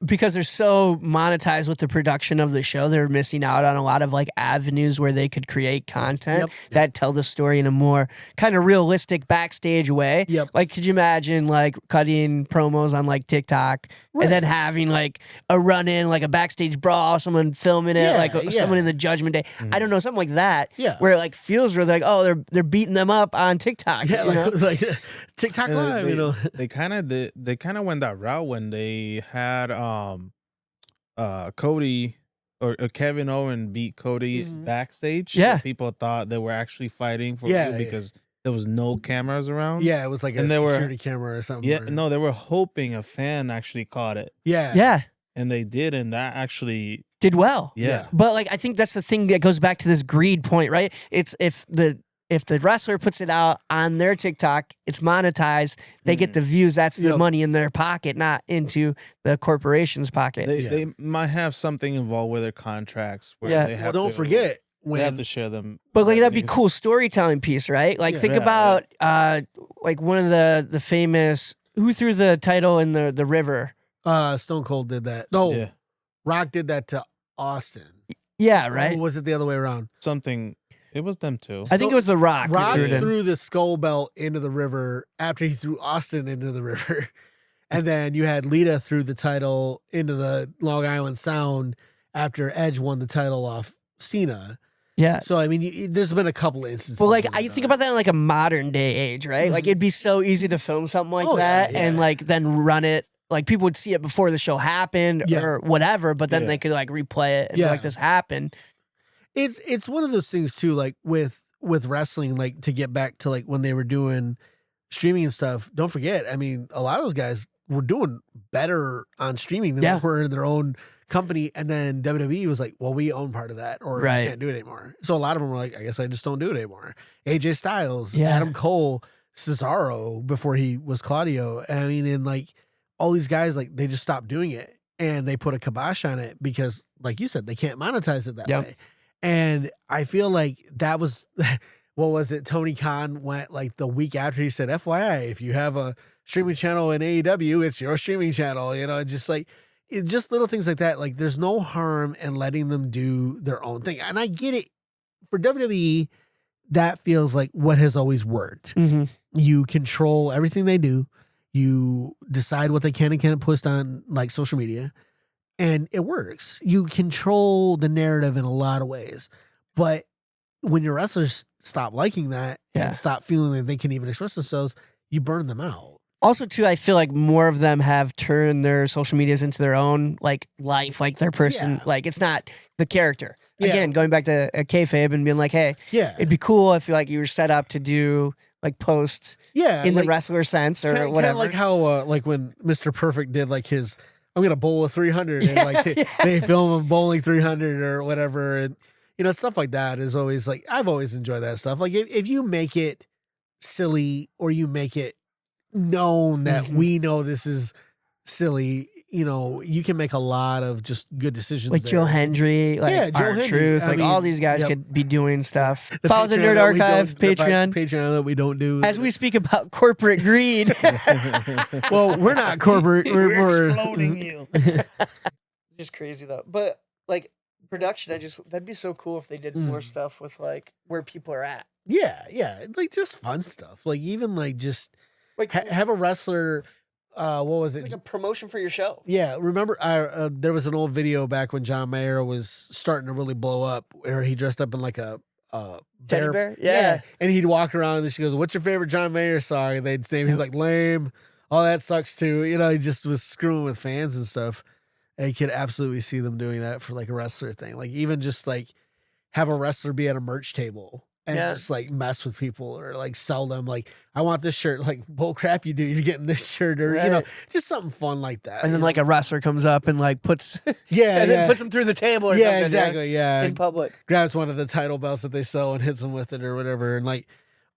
because they're so monetized with the production of the show, they're missing out on a lot of like avenues where they could create content that tell the story in a more kind of realistic backstage way. Like, could you imagine like cutting promos on like TikTok and then having like a run in, like a backstage brawl, someone filming it, someone in the Judgment Day. I don't know, something like that. Where it like feels where they're like, oh, they're beating them up on TikTok. Yeah, you know? like TikTok Live, you know. They kind of went that route when they had Cody or Kevin Owens beat Cody backstage. Yeah. So people thought they were actually fighting for you because there was no cameras around. Yeah, it was like a security camera or something. Yeah, no, they were hoping a fan actually caught it. Yeah. And they did, and that actually did well. Yeah. But like, I think that's the thing that goes back to this greed point, right? It's if the wrestler puts it out on their TikTok, it's monetized. They get the views. That's the money in their pocket, not into the corporation's pocket. They might have something involved with their contracts. Where they have don't forget when they have to share them. But like that'd be cool storytelling piece, right? Like think about like one of the famous, who threw the title in the river. Stone Cold did that. No, Rock did that to Austin. Yeah, right. Or was it the other way around? Something. It was them too. I think it was The Rock. Rock threw the skull belt into the river after he threw Austin into the river. And then you had Lita threw the title into the Long Island Sound after Edge won the title off Cena. Yeah. So, I mean, there's been a couple instances. Well, like, I think about that in like a modern day age, right? Like, it'd be so easy to film something like that and like then run it. Like, people would see it before the show happened or whatever, but then they could like replay it and be like, this happened. It's one of those things too, like with wrestling, like to get back to like when they were doing streaming and stuff, don't forget, I mean, a lot of those guys were doing better on streaming than they were in their own company. And then WWE was like, well, we own part of that, or we can't do it anymore. So a lot of them were like, I guess I just don't do it anymore. AJ Styles, Adam Cole, Cesaro before he was Claudio. I mean, and like all these guys, like they just stopped doing it and they put a kibosh on it because, like you said, they can't monetize it that way. And I feel like that was, what was it? Tony Khan went like the week after, he said, FYI, if you have a streaming channel in AEW, it's your streaming channel, you know, just like, just little things like that. Like there's no harm in letting them do their own thing. And I get it. For WWE, that feels like what has always worked. You control everything they do. You decide what they can and can't post on like social media, and it works. You control the narrative in a lot of ways. But when your wrestlers stop liking that and stop feeling like they can even express themselves, you burn them out. Also, too, I feel like more of them have turned their social medias into their own like life, like their person. Like it's not the character. Again, going back to a kayfabe and being like, hey, it'd be cool if like you were set up to do like posts in the wrestler sense or whatever. Kind of like how like when Mr. Perfect did like his, I'm going to bowl a 300 and like they film him bowling 300 or whatever. And, you know, stuff like that is always like, I've always enjoyed that stuff. Like if you make it silly or you make it known that we know this is silly, you know, you can make a lot of just good decisions. Like Joe Hendry, like Joe Art Hendry. Truth, I like mean, all these guys could be doing stuff. Follow the Patreon Nerd Archive Patreon. Patreon that we don't do. As we speak about corporate greed. Well, we're not corporate. We're exploding you. Just crazy though. But like production, that'd be so cool if they did more stuff with like where people are at. Yeah. Like just fun stuff. Like even like just like have a wrestler. What was it? It's like a promotion for your show. Yeah, remember there was an old video back when John Mayer was starting to really blow up, where he dressed up in like a teddy bear. Yeah, and he'd walk around and she goes, "What's your favorite John Mayer song?" And they'd say, he's like, "Lame." Oh, that sucks too. You know, he just was screwing with fans and stuff. And you could absolutely see them doing that for like a wrestler thing. Like even just like have a wrestler be at a merch table and just like mess with people or like sell them like, I want this shirt. Like, bull crap, you do. You're getting this shirt or, you know, just something fun like that. And then like a wrestler comes up and like puts, then puts them through the table or something. Exactly. Yeah. In public. Grabs one of the title belts that they sell and hits them with it or whatever. And like,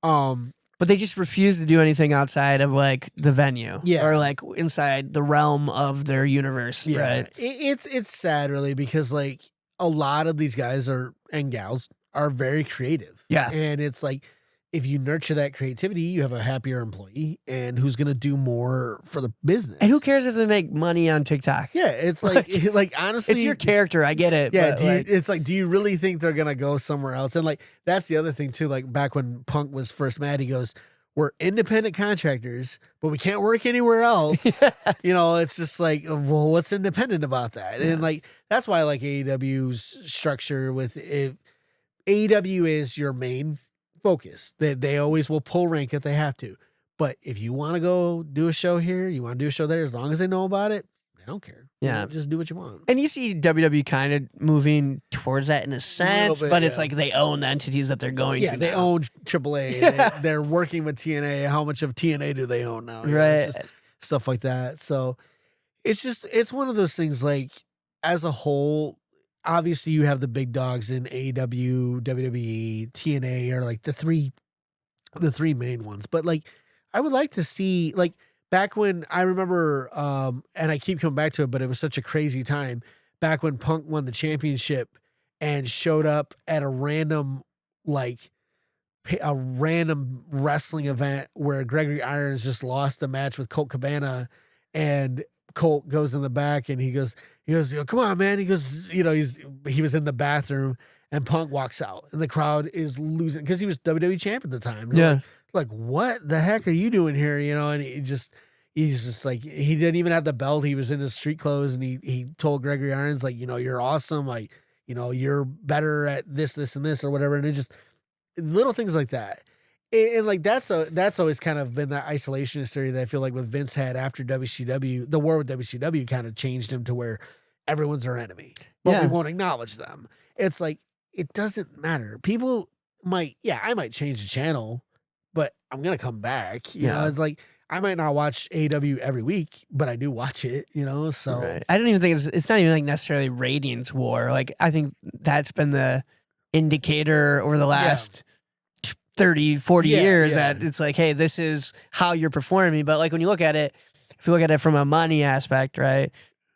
but they just refuse to do anything outside of like the venue, or like inside the realm of their universe, right? It's sad, really, because like a lot of these guys and gals are very creative, and it's like if you nurture that creativity, you have a happier employee, and who's gonna do more for the business. And who cares if they make money on TikTok? Yeah, it's like like honestly, it's your character. I get it. Yeah, but it's like, do you really think they're gonna go somewhere else? And like that's the other thing too. Like back when Punk was first mad, he goes, "We're independent contractors, but we can't work anywhere else." You know, it's just like, well, what's independent about that? And like that's why I like AEW's structure with if AEW is your main focus. They always will pull rank if they have to. But if you want to go do a show here, you want to do a show there, as long as they know about it, they don't care. Yeah. You know, just do what you want. And you see WWE kind of moving towards that in a sense, but it's like they own the entities that they're going to. Yeah, they now. own AAA. They're working with TNA. How much of TNA do they own now? You know, it's just stuff like that. So it's one of those things like as a whole, obviously you have the big dogs in AEW, WWE, TNA are like the three main ones. But like I would like to see like back when I remember and I keep coming back to it, but it was such a crazy time back when Punk won the championship and showed up at a random wrestling event where Gregory Irons just lost a match with Colt Cabana, and Colt goes in the back and he goes, "Come on, man." He goes, you know, he was in the bathroom and Punk walks out and the crowd is losing because he was WWE champ at the time. They're like, what the heck are you doing here? You know, and he's just like, he didn't even have the belt. He was in his street clothes and he told Gregory Irons, like, you know, "You're awesome. Like, you know, you're better at this, and this or whatever." And it just little things like that. And like that's always kind of been that isolationist theory that I feel like with Vince had after WCW, the war with WCW kind of changed him to where everyone's our enemy, but we won't acknowledge them. It's like, it doesn't matter. People I might change the channel, but I'm gonna come back. You know, it's like I might not watch AEW every week, but I do watch it. You know, so right. I don't even think it's not even like necessarily ratings war. Like I think that's been the indicator over the last 30, 40 years that it's like, hey, this is how you're performing. But like when you look at it, if you look at it from a money aspect, right,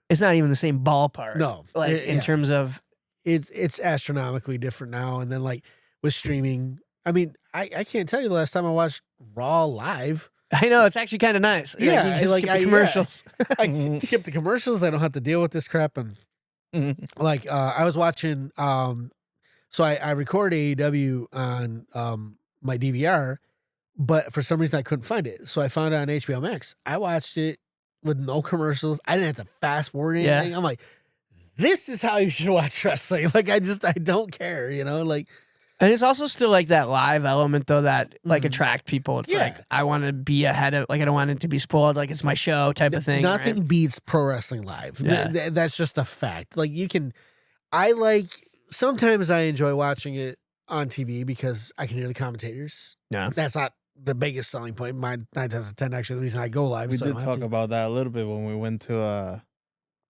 it's not even the same ballpark. No, like in terms of it's astronomically different now. And then like with streaming, I mean, I can't tell you the last time I watched Raw live. I know, it's actually kind of nice. Yeah, you skip the commercials. I skip the commercials. I don't have to deal with this crap. And like I was watching. So I record AEW on my DVR, but for some reason I couldn't find it. So I found it on HBO Max. I watched it with no commercials. I didn't have to fast forward anything. Yeah. I'm like, this is how you should watch wrestling. Like I don't care, you know, like. And it's also still like that live element though that like attract people. It's like I want to be ahead of, like I don't want it to be spoiled. Like it's my show type of thing. Nothing right? beats pro wrestling live. Yeah. That's just a fact. Like sometimes I enjoy watching it on TV because I can hear the commentators. Yeah. That's not the biggest selling point. My 9 times out of 10, actually, the reason I go live. We did talk about that a little bit when we went to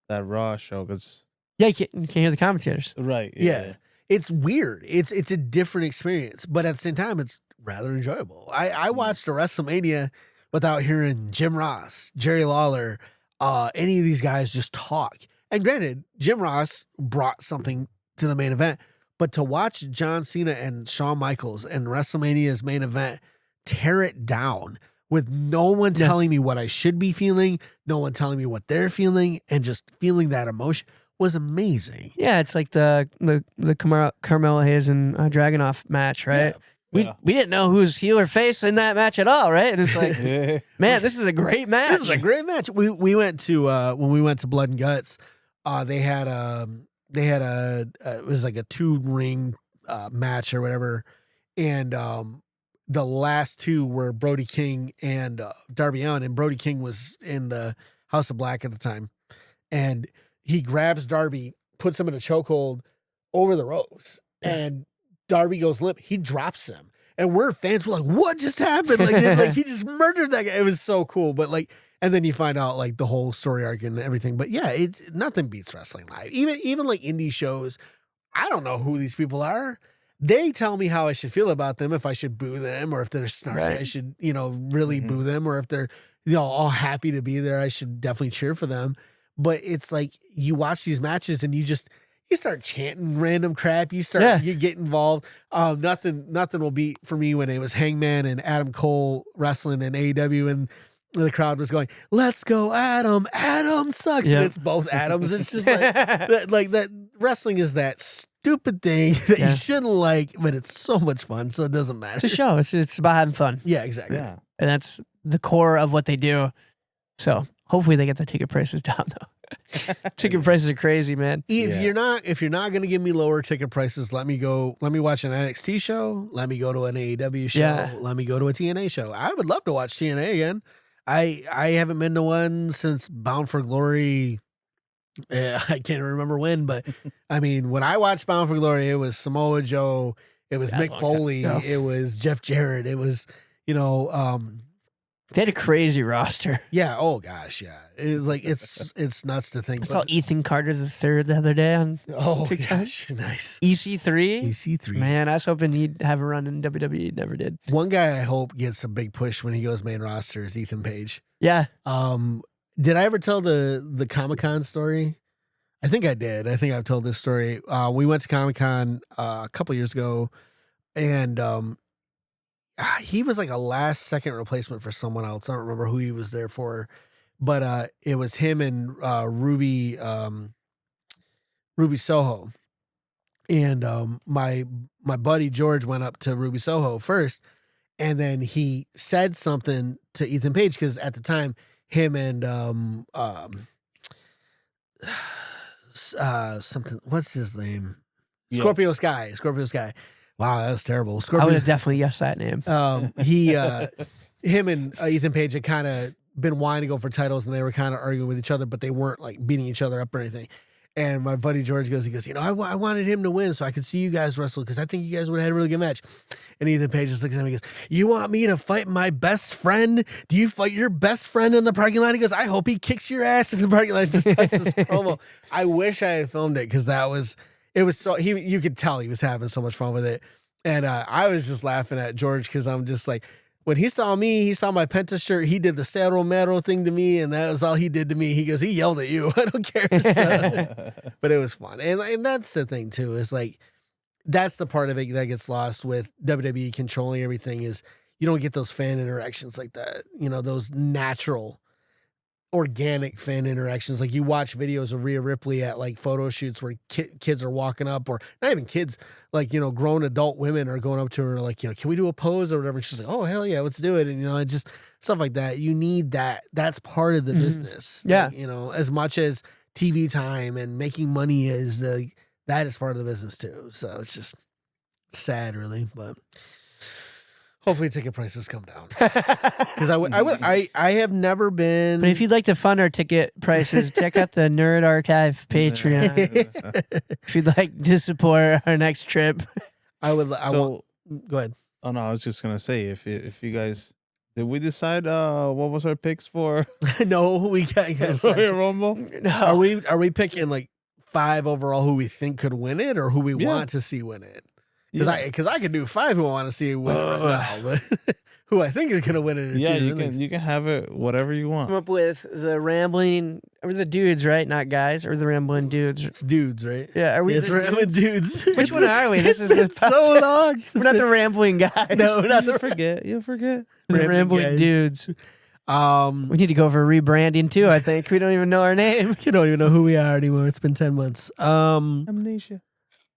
that Raw show. Cause you can't hear the commentators. Right. Yeah. It's weird. It's a different experience, but at the same time, it's rather enjoyable. I watched a WrestleMania without hearing Jim Ross, Jerry Lawler, any of these guys just talk. And granted, Jim Ross brought something to the main event, but to watch John Cena and Shawn Michaels and WrestleMania's main event tear it down with no one telling me what I should be feeling, no one telling me what they're feeling, and just feeling that emotion was amazing. Yeah, it's like the Carmelo Hayes and Dragunov match, right? We didn't know who was heel or face in that match at all, right? And it's like, man, this is a great match. This is a great match. We went to when we went to Blood and Guts, they had it was like a 2-ring match or whatever, and the last two were Brody King and Darby Allin, and Brody King was in the House of Black at the time, and he grabs Darby, puts him in a chokehold over the ropes, and Darby goes limp. He drops him, and we're fans. We're like, "What just happened?" Like he just murdered that guy. It was so cool. But like, and then you find out like the whole story arc and everything. But yeah, nothing beats wrestling live. Even like indie shows. I don't know who these people are. They tell me how I should feel about them. If I should boo them, or if they're snarky, I should really boo them. Or if they're all happy to be there, I should definitely cheer for them. But it's like you watch these matches and you start chanting random crap. You get involved. Nothing will beat for me when it was Hangman and Adam Cole wrestling in AEW and the crowd was going, "Let's go, Adam! Adam sucks!" And it's both Adams. It's just like that. Wrestling is that stupid thing that you shouldn't like, but it's so much fun, so it doesn't matter. It's a show. It's about having fun. Yeah, exactly. Yeah, and that's the core of what they do. So hopefully they get the ticket prices down though. Ticket prices are crazy, man. If you're not going to give me lower ticket prices, let me watch an NXT show. Let me go to an AEW show. Yeah. Let me go to a TNA show. I would love to watch TNA again. I haven't been to one since Bound for Glory. I can't remember when, but I mean, when I watched Bound for Glory, it was Samoa Joe, it was Mick Foley, it was Jeff Jarrett, it was they had a crazy roster. Yeah. Oh gosh. Yeah. It was like it's nuts to think. I saw Ethan Carter III the other day on TikTok. Gosh, nice. EC3. Man, I was hoping he'd have a run in WWE. Never did. One guy I hope gets a big push when he goes main roster is Ethan Page. Yeah. Did I ever tell the Comic-Con story? I think I did. I think I've told this story. We went to Comic-Con a couple years ago, and he was like a last second replacement for someone else. I don't remember who he was there for, but it was him and Ruby Soho. And my buddy George went up to Ruby Soho first, and then he said something to Ethan Page because at the time him and something, what's his name? Yes. Scorpio Sky. Wow, that was terrible. Scorpio. I would have definitely guessed that name. Him and Ethan Page had kind of been wanting to go for titles, and they were kind of arguing with each other, but they weren't like beating each other up or anything. And my buddy George goes, I wanted him to win so I could see you guys wrestle because I think you guys would have had a really good match. And Ethan Page just looks at me and goes, you want me to fight my best friend? Do you fight your best friend in the parking lot? He goes, I hope he kicks your ass in the parking lot. Just cuts this promo. I wish I had filmed it because it was so, you could tell he was having so much fun with it. And I was just laughing at George because I'm just like, when he saw me, he saw my Penta shirt. He did the Cerro Mero thing to me, and that was all he did to me. He goes, he yelled at you. I don't care. So, but it was fun. And that's the thing, too, is like, that's the part of it that gets lost with WWE controlling everything is you don't get those fan interactions like that. Those natural, organic fan interactions. Like you watch videos of Rhea Ripley at like photo shoots where kids are walking up, or not even kids, like, grown adult women are going up to her like, can we do a pose or whatever? And she's like, oh, hell yeah, let's do it. And, it just stuff like that. You need that. That's part of the business. Yeah. Like, as much as TV time and making money is, that is part of the business too. So it's just sad really, but hopefully ticket prices come down. Because I have never been. But if you'd like to fund our ticket prices, check out the Nerd Archive Patreon. If you'd like to support our next trip, go ahead. Oh no, I was just gonna say if you guys did we decide what was our picks for? No, we got Rumble. No. Are we picking like 5 overall who we think could win it or who we want to see win it? Because I could do 5 who I want to see win it right now, but who I think is going to win it. Yeah, you can have it whatever you want. Come up with the rambling, or the dudes, right? Not guys, or the rambling dudes. It's dudes, right? Yeah, are we? It's rambling dudes. Which one are we? This is so long. We're not the rambling guys. No, not You'll forget. The rambling dudes. We need to go for rebranding too. I think we don't even know our name. You don't even know who we are anymore. It's been 10 months. Amnesia.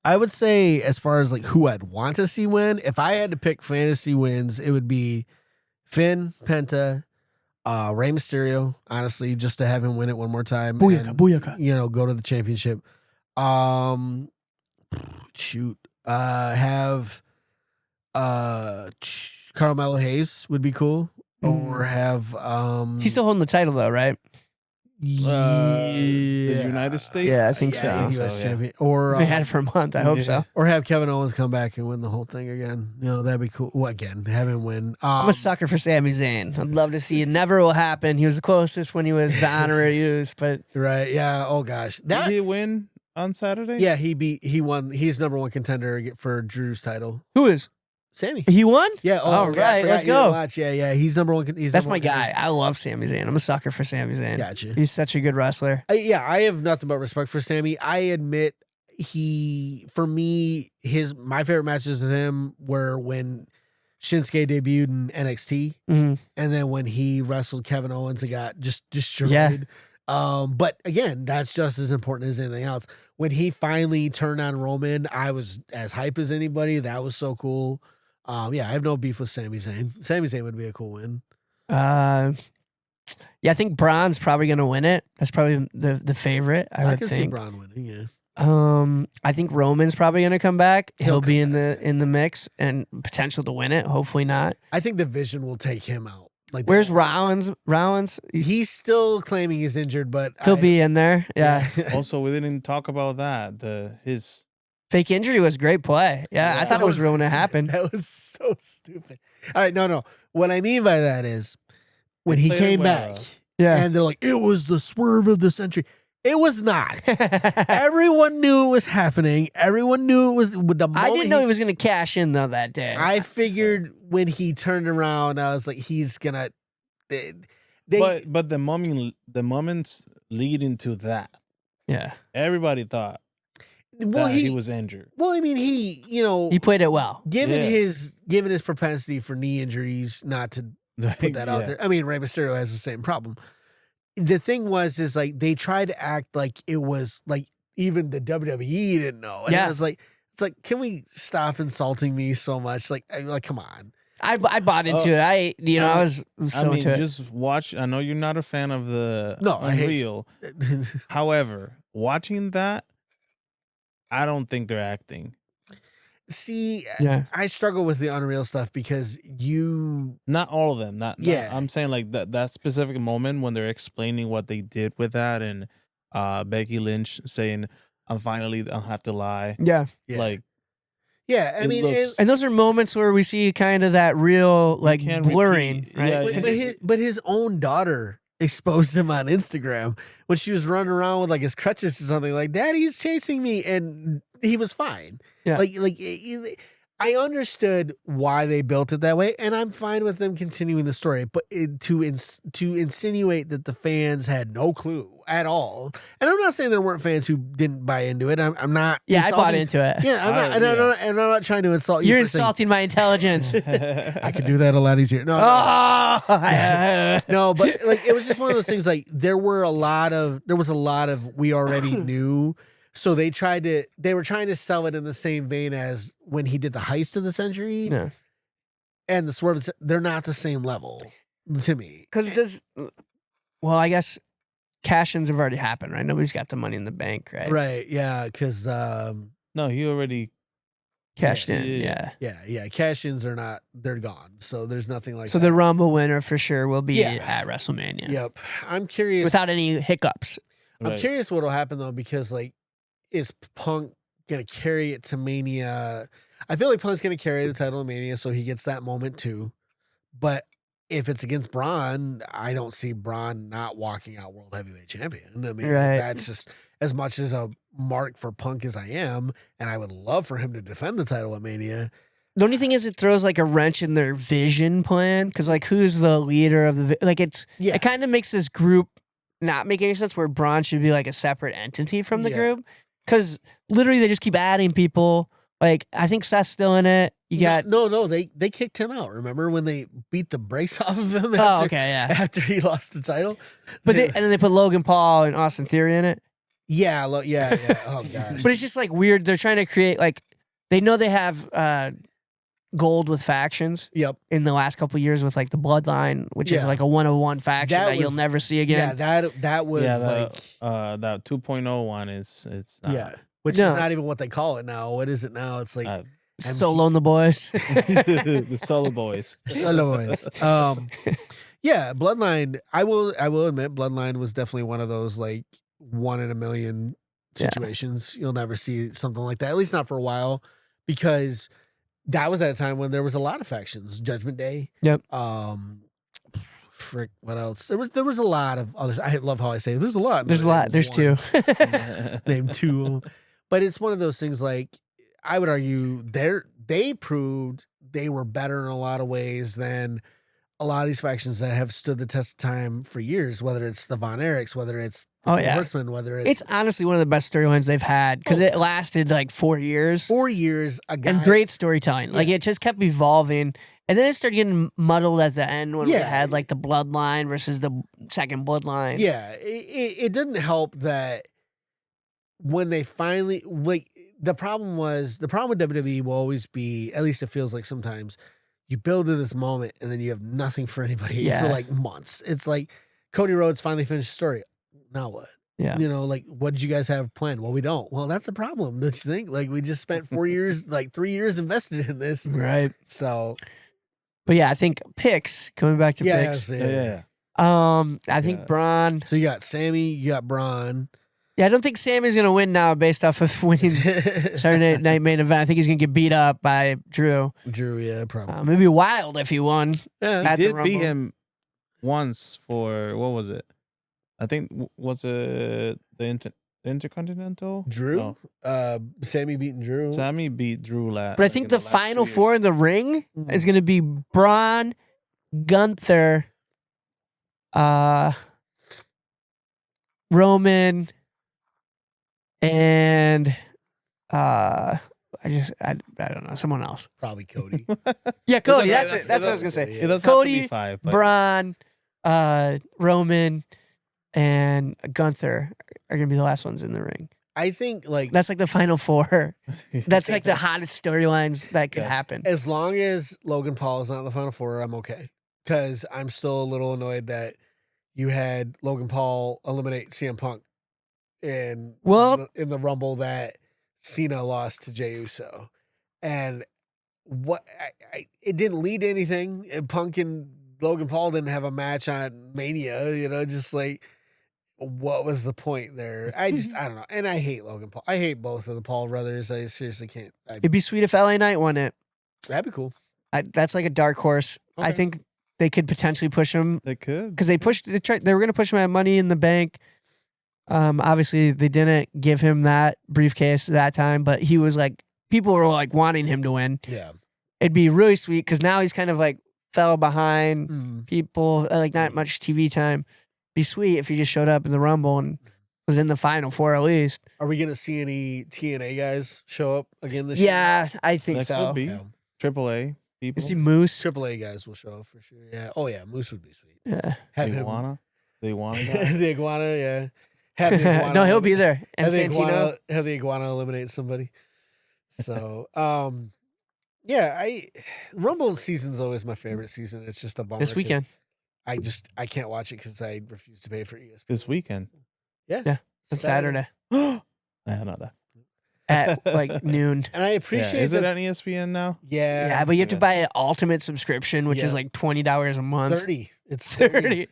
I would say, as far as like who I'd want to see win, if I had to pick fantasy wins, it would be Finn, Penta, Rey Mysterio. Honestly, just to have him win it one more time, booyaka. Go to the championship. Have Carmelo Hayes would be cool, or have he's still holding the title though, right? The United States. Yeah, I think so. U.S. champion, or we had it for a month. I hope so. Or have Kevin Owens come back and win the whole thing again. That'd be cool. Well, again, have him win. I'm a sucker for Sami Zayn. I'd love to see it. Never will happen. He was the closest when he was the honorary use, but right, yeah. Oh gosh, did he win on Saturday? Yeah, he won. He's number 1 contender for Drew's title. Who is? Sammy. He won? Yeah. Oh, right. Let's go. Yeah. He's number 1. That's my guy. I love Sami Zayn. I'm a sucker for Sami Zayn. Gotcha. He's such a good wrestler. I have nothing but respect for Sammy. I admit my favorite matches with him were when Shinsuke debuted in NXT, and then when he wrestled Kevin Owens and got just destroyed. Yeah. But again, that's just as important as anything else. When he finally turned on Roman, I was as hype as anybody. That was so cool. I have no beef with Sami Zayn. Sami Zayn would be a cool win. I think Braun's probably going to win it. That's probably the favorite. I would can think. see Braun winning. Yeah. I think Roman's probably going to come back. He'll be in the mix and potential to win it. Hopefully not. I think the Vision will take him out. Like, where's Rollins? He's still claiming he's injured, but he'll be in there. Yeah. Also, we didn't talk about that. His fake injury was great play. Yeah, I thought it was real when it happened. That was so stupid. All right, no. What I mean by that is when he came back, and they're like, it was the swerve of the century. It was not. Everyone knew it was happening. Everyone knew it was with the moment. I didn't know he was going to cash in though that day. I figured when he turned around, I was like, he's gonna. But the moments leading to that, everybody thought. Well, he was injured. Well, I mean, he played it well. Given his propensity for knee injuries, not to put that out there. I mean, Rey Mysterio has the same problem. The thing is like they tried to act like it was like even the WWE didn't know. And it was like, it's like, can we stop insulting me so much? Like come on. I bought into it. I was so into it. Just watch. I know you're not a fan of the Unreal. However, watching that, I don't think they're acting. See, I struggle with the Unreal stuff because not all of them. Not I'm saying like that specific moment when they're explaining what they did with that, and Becky Lynch saying, "I'm finally, I'll have to lie." Yeah. Like, yeah, I mean, and those are moments where we see kind of that real like blurring, repeat. right? Yeah, but his own daughter exposed him on Instagram when she was running around with like his crutches or something, like, "Daddy's chasing me," and he was fine. Yeah. I understood why they built it that way, and I'm fine with them continuing the story. But to insinuate that the fans had no clue at all, and I'm not saying there weren't fans who didn't buy into it. I'm not. Yeah, I bought into it. Yeah, I'm not trying to insult you. You're insulting my intelligence. I could do that a lot easier. No, no, but like it was just one of those things. Like there was a lot of we already knew. So they were trying to sell it in the same vein as when he did the heist of the century, and the swerve. They're not the same level to me. Because I guess cash-ins have already happened, right? Nobody's got the money in the bank, right? Right? Yeah, because no, he already cashed in. Yeah. Cash-ins are not. They're gone. So there's nothing like. So that. the Rumble winner for sure will be at WrestleMania. Yep. I'm curious without any hiccups. I'm curious what'll happen though, because like. Is Punk gonna carry it to Mania? I feel like Punk's gonna carry the title of Mania, so he gets that moment too. But if it's against Braun, I don't see Braun not walking out World Heavyweight Champion. I mean, that's just as much as a mark for Punk as I am, and I would love for him to defend the title at Mania. The only thing is, it throws like a wrench in their vision plan, because like who's the leader of the it kind of makes this group not make any sense, where Braun should be like a separate entity from the group. Because literally they just keep adding people. Like, I think Seth's still in it. You got no. They kicked him out. Remember when they beat the brakes off of him? After he lost the title, and then they put Logan Paul and Austin Theory in it. Yeah. Oh gosh. But it's just like weird. They're trying to create like they know they have gold with factions. Yep. In the last couple of years with like the Bloodline, which is like a 101 faction that you'll never see again. Yeah, that was like that 2.0 one is which is not even what they call it now. What is it now? It's like Solo and the Boys. The Solo Boys. Solo Boys. Yeah, Bloodline. I will admit, Bloodline was definitely one of those like 1 in a million situations. You'll never see something like that, at least not for a while, because that was at a time when there was a lot of factions. Judgment Day. Yep. Frick. What else? There was a lot of others. I love how I say there's a lot. There's a lot. There's two. Name two. But it's one of those things. Like I would argue, they proved they were better in a lot of ways than a lot of these factions that have stood the test of time for years. Whether it's the Von Erichs, whether it's the Horsemen, whether it's honestly one of the best storylines they've had, because it lasted like 4 years. 4 years, and great storytelling. Like it just kept evolving, and then it started getting muddled at the end when we had like the Bloodline versus the second Bloodline. Yeah, it didn't help that when they finally the problem with WWE will always be, at least it feels like sometimes, you build to this moment and then you have nothing for anybody for like months. It's like Cody Rhodes finally finished the story. Now what? Yeah. You know, like, what did you guys have planned? Well, we don't. Well, that's a problem, don't you think? Like, we just spent 4 years, like 3 years invested in this. Right. So. But yeah, I think picks, coming back to picks. Yeah. I think Braun. So you got Sammy, you got Braun. Yeah, I don't think Sammy's going to win now based off of winning Saturday Night Main Event. I think he's going to get beat up by Drew. Yeah, probably. Maybe Wild if he won. Yeah, he did beat him once for, what was it? I think, was it the Intercontinental? Drew? No. Sammy beating Drew. Sammy beat Drew last. But I think the final four in the ring is going to be Braun, Gunther, Roman, and I don't know, someone else. Probably Cody. Yeah, Cody. That's it. That's what I was gonna say. Yeah. Cody, five, Braun, Roman, and Gunther are gonna be the last ones in the ring. I think that's like the final four. That's like the hottest storylines that could happen. As long as Logan Paul is not in the final four, I'm okay. Because I'm still a little annoyed that you had Logan Paul eliminate CM Punk in the Rumble that Cena lost to Jey Uso, and it didn't lead to anything. And Punk and Logan Paul didn't have a match on Mania, just like what was the point there? I don't know. And I hate Logan Paul. I hate both of the Paul brothers. I seriously can't. It'd be sweet if LA Knight won it. That'd be cool. That's like a dark horse. Okay. I think they could potentially push him. They could. Because they were going to push him at Money in the Bank. Obviously, they didn't give him that briefcase that time, but he was like, people were like wanting him to win. Yeah. It'd be really sweet because now he's kind of like fell behind people, like not much TV time. Be sweet if he just showed up in the Rumble and was in the Final Four at least. Are we going to see any TNA guys show up again this year? Yeah, I think That so. could be. Yeah. AAA people. Is he Moose? AAA guys will show up for sure. Yeah. Oh yeah, Moose would be sweet. Yeah. Have The him. iguana. The iguana. The iguana. Yeah. Have the iguana. No, he'll be there. And Have the Santino. iguana eliminate somebody. So, yeah, Rumble season's always my favorite season. It's just a bummer. This 'cause weekend. I can't watch it because I refuse to pay for ESPN. This weekend. It's Saturday. I know that. At like noon. And I Yeah. appreciate Is it that. on ESPN now? Yeah, But you have to Okay. buy an ultimate subscription, which is Yeah. like $20 a month. 30. It's 30. 30.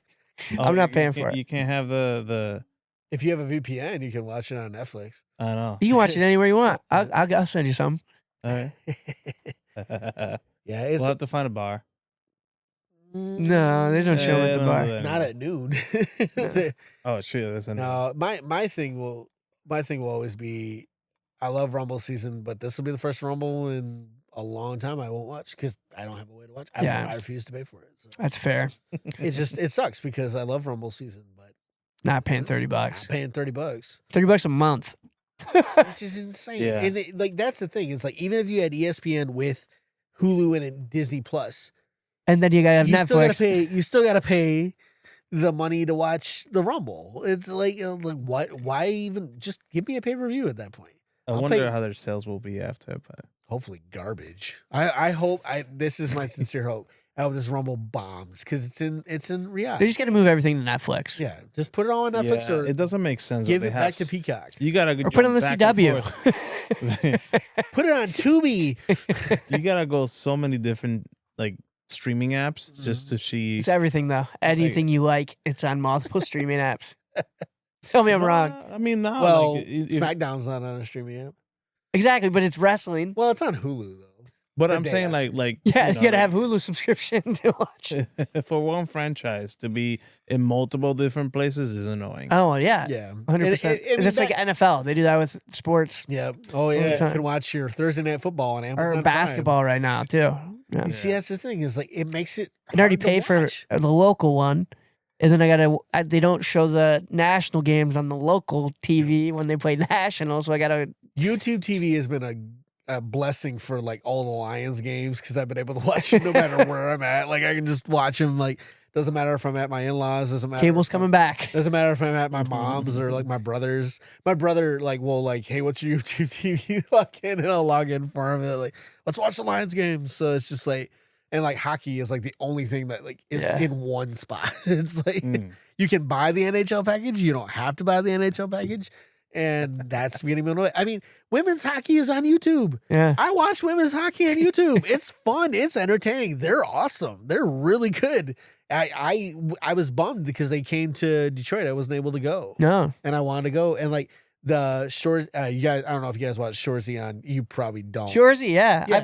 Oh, I'm not you paying can't- for it. You can't have the. If you have a VPN, you can watch it on Netflix. I know. You can watch it anywhere you want. I'll send you some. All right. Yeah, it's We'll have to find a bar. No, they don't show Yeah, at the don't bar. do that not anymore. at noon. Oh, true. That's No, my thing will always be, I love Rumble season, but this will be the first Rumble in a long time I won't watch because I don't have a way to watch. Yeah. I refuse to pay for it. So That's fair. it's just it sucks because I love Rumble season, but Not paying $30. I'm paying $30, $30 a month. which is insane. Yeah. And like that's the thing. It's like even if you had ESPN with Hulu and Disney Plus, And then you gotta have you still gotta Netflix. pay. You still gotta pay the money to watch the Rumble. It's like what? Why even just give me a pay per view at that point? I I'll wonder pay- how their sales will be after, but Hopefully garbage. I hope this is my sincere hope. I hope this Rumble bombs because it's in Riyadh. They just gotta move everything to Netflix. Yeah, just put it all on Netflix yeah, or it doesn't make sense. give that it they back have to Peacock. You gotta Or put it on the jump back and CW. forth. Put it on Tubi. You gotta go so many different like streaming apps just to see. It's everything though. Anything you like, it's on multiple streaming apps. Tell me I'm wrong. I mean, no. Well, like, SmackDown's not on a streaming app. Exactly, but it's wrestling. Well, it's on Hulu though. but the I'm day saying after. like Yeah, you know, gotta like, have Hulu subscription to watch. for one franchise to be in multiple different places is annoying. Oh yeah, Yeah, 100%. And It's like NFL. They do that with sports yeah. Oh the yeah, you time. can watch your Thursday Night Football on Amazon or basketball right now too. Yeah. You see, that's the thing is like it makes it. I already hard to paid for watch. the local one, and then they don't show the national games on the local TV when they play national, so I gotta. YouTube TV has been a blessing for like all the Lions games because I've been able to watch them no matter where I'm at. Like I can just watch them. Like doesn't matter if I'm at my in-laws. Doesn't matter. Cable's if I'm- coming back. Doesn't matter if I'm at my mom's or like my brother's. My brother like will like, hey, what's your YouTube TV? Log in and I'll log in for him. And, like, let's watch the Lions game. So it's just like, and like hockey is like the only thing that like is Yeah. in one spot. It's like Mm. you can buy the NHL package. You don't have to buy the NHL package. And that's getting me annoyed. I mean, women's hockey is on YouTube. Yeah, I watch women's hockey on YouTube. It's fun. It's entertaining. They're awesome. They're really good. I was bummed because they came to Detroit. I wasn't able to go, no, and I wanted to go. And like the Shores, you guys, I don't know if you guys watch Shoresy on. You probably don't. Shoresy. Yeah, Yeah.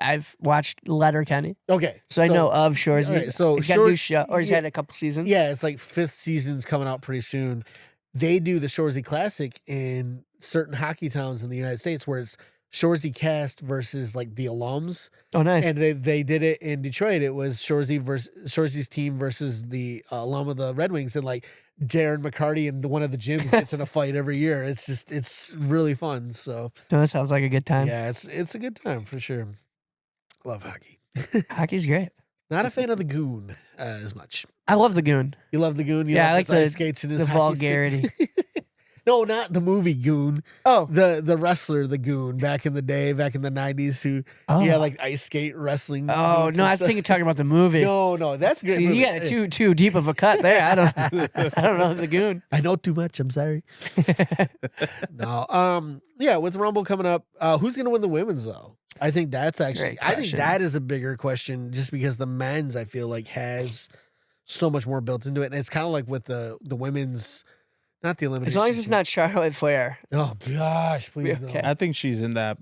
I've watched Letterkenny, Okay, so I know of Shoresy. all right, so he's got a new Shores- show, or he's yeah. had a couple seasons. Yeah, it's like 5th season's coming out pretty soon. They do the Shoresy Classic in certain hockey towns in the United States where it's Shoresy cast versus like the alums. Oh, nice. And they did it in Detroit. It was Shoresy's team versus the alum of the Red Wings, and like Darren McCarty and one of the gyms gets in a fight every year. It's really fun. So No, that sounds like a good time. yeah, it's a good time for sure. Love hockey. Hockey's great. Not a fan of the goon as much. I love the Goon. You love the goon. You Yeah, I his like ice skates and his the hockey stick? vulgarity. No, not the movie Goon. Oh, The wrestler, the Goon, back in the day, back in the 90s, who he had like ice skate wrestling. Oh boots no, and I was stuff. thinking talking about the movie. No, that's a good. See, movie. you got it too deep of a cut there. I don't know the Goon. I know too much. I'm sorry. No. Yeah, with Rumble coming up, who's gonna win the women's though? I think that's actually. Great I think question. that is a bigger question, just because the men's I feel like has so much more built into it. And it's kind of like with the women's, not the elimination. As long as it's not Charlotte Flair. Oh gosh, please Okay. no. I think she's in that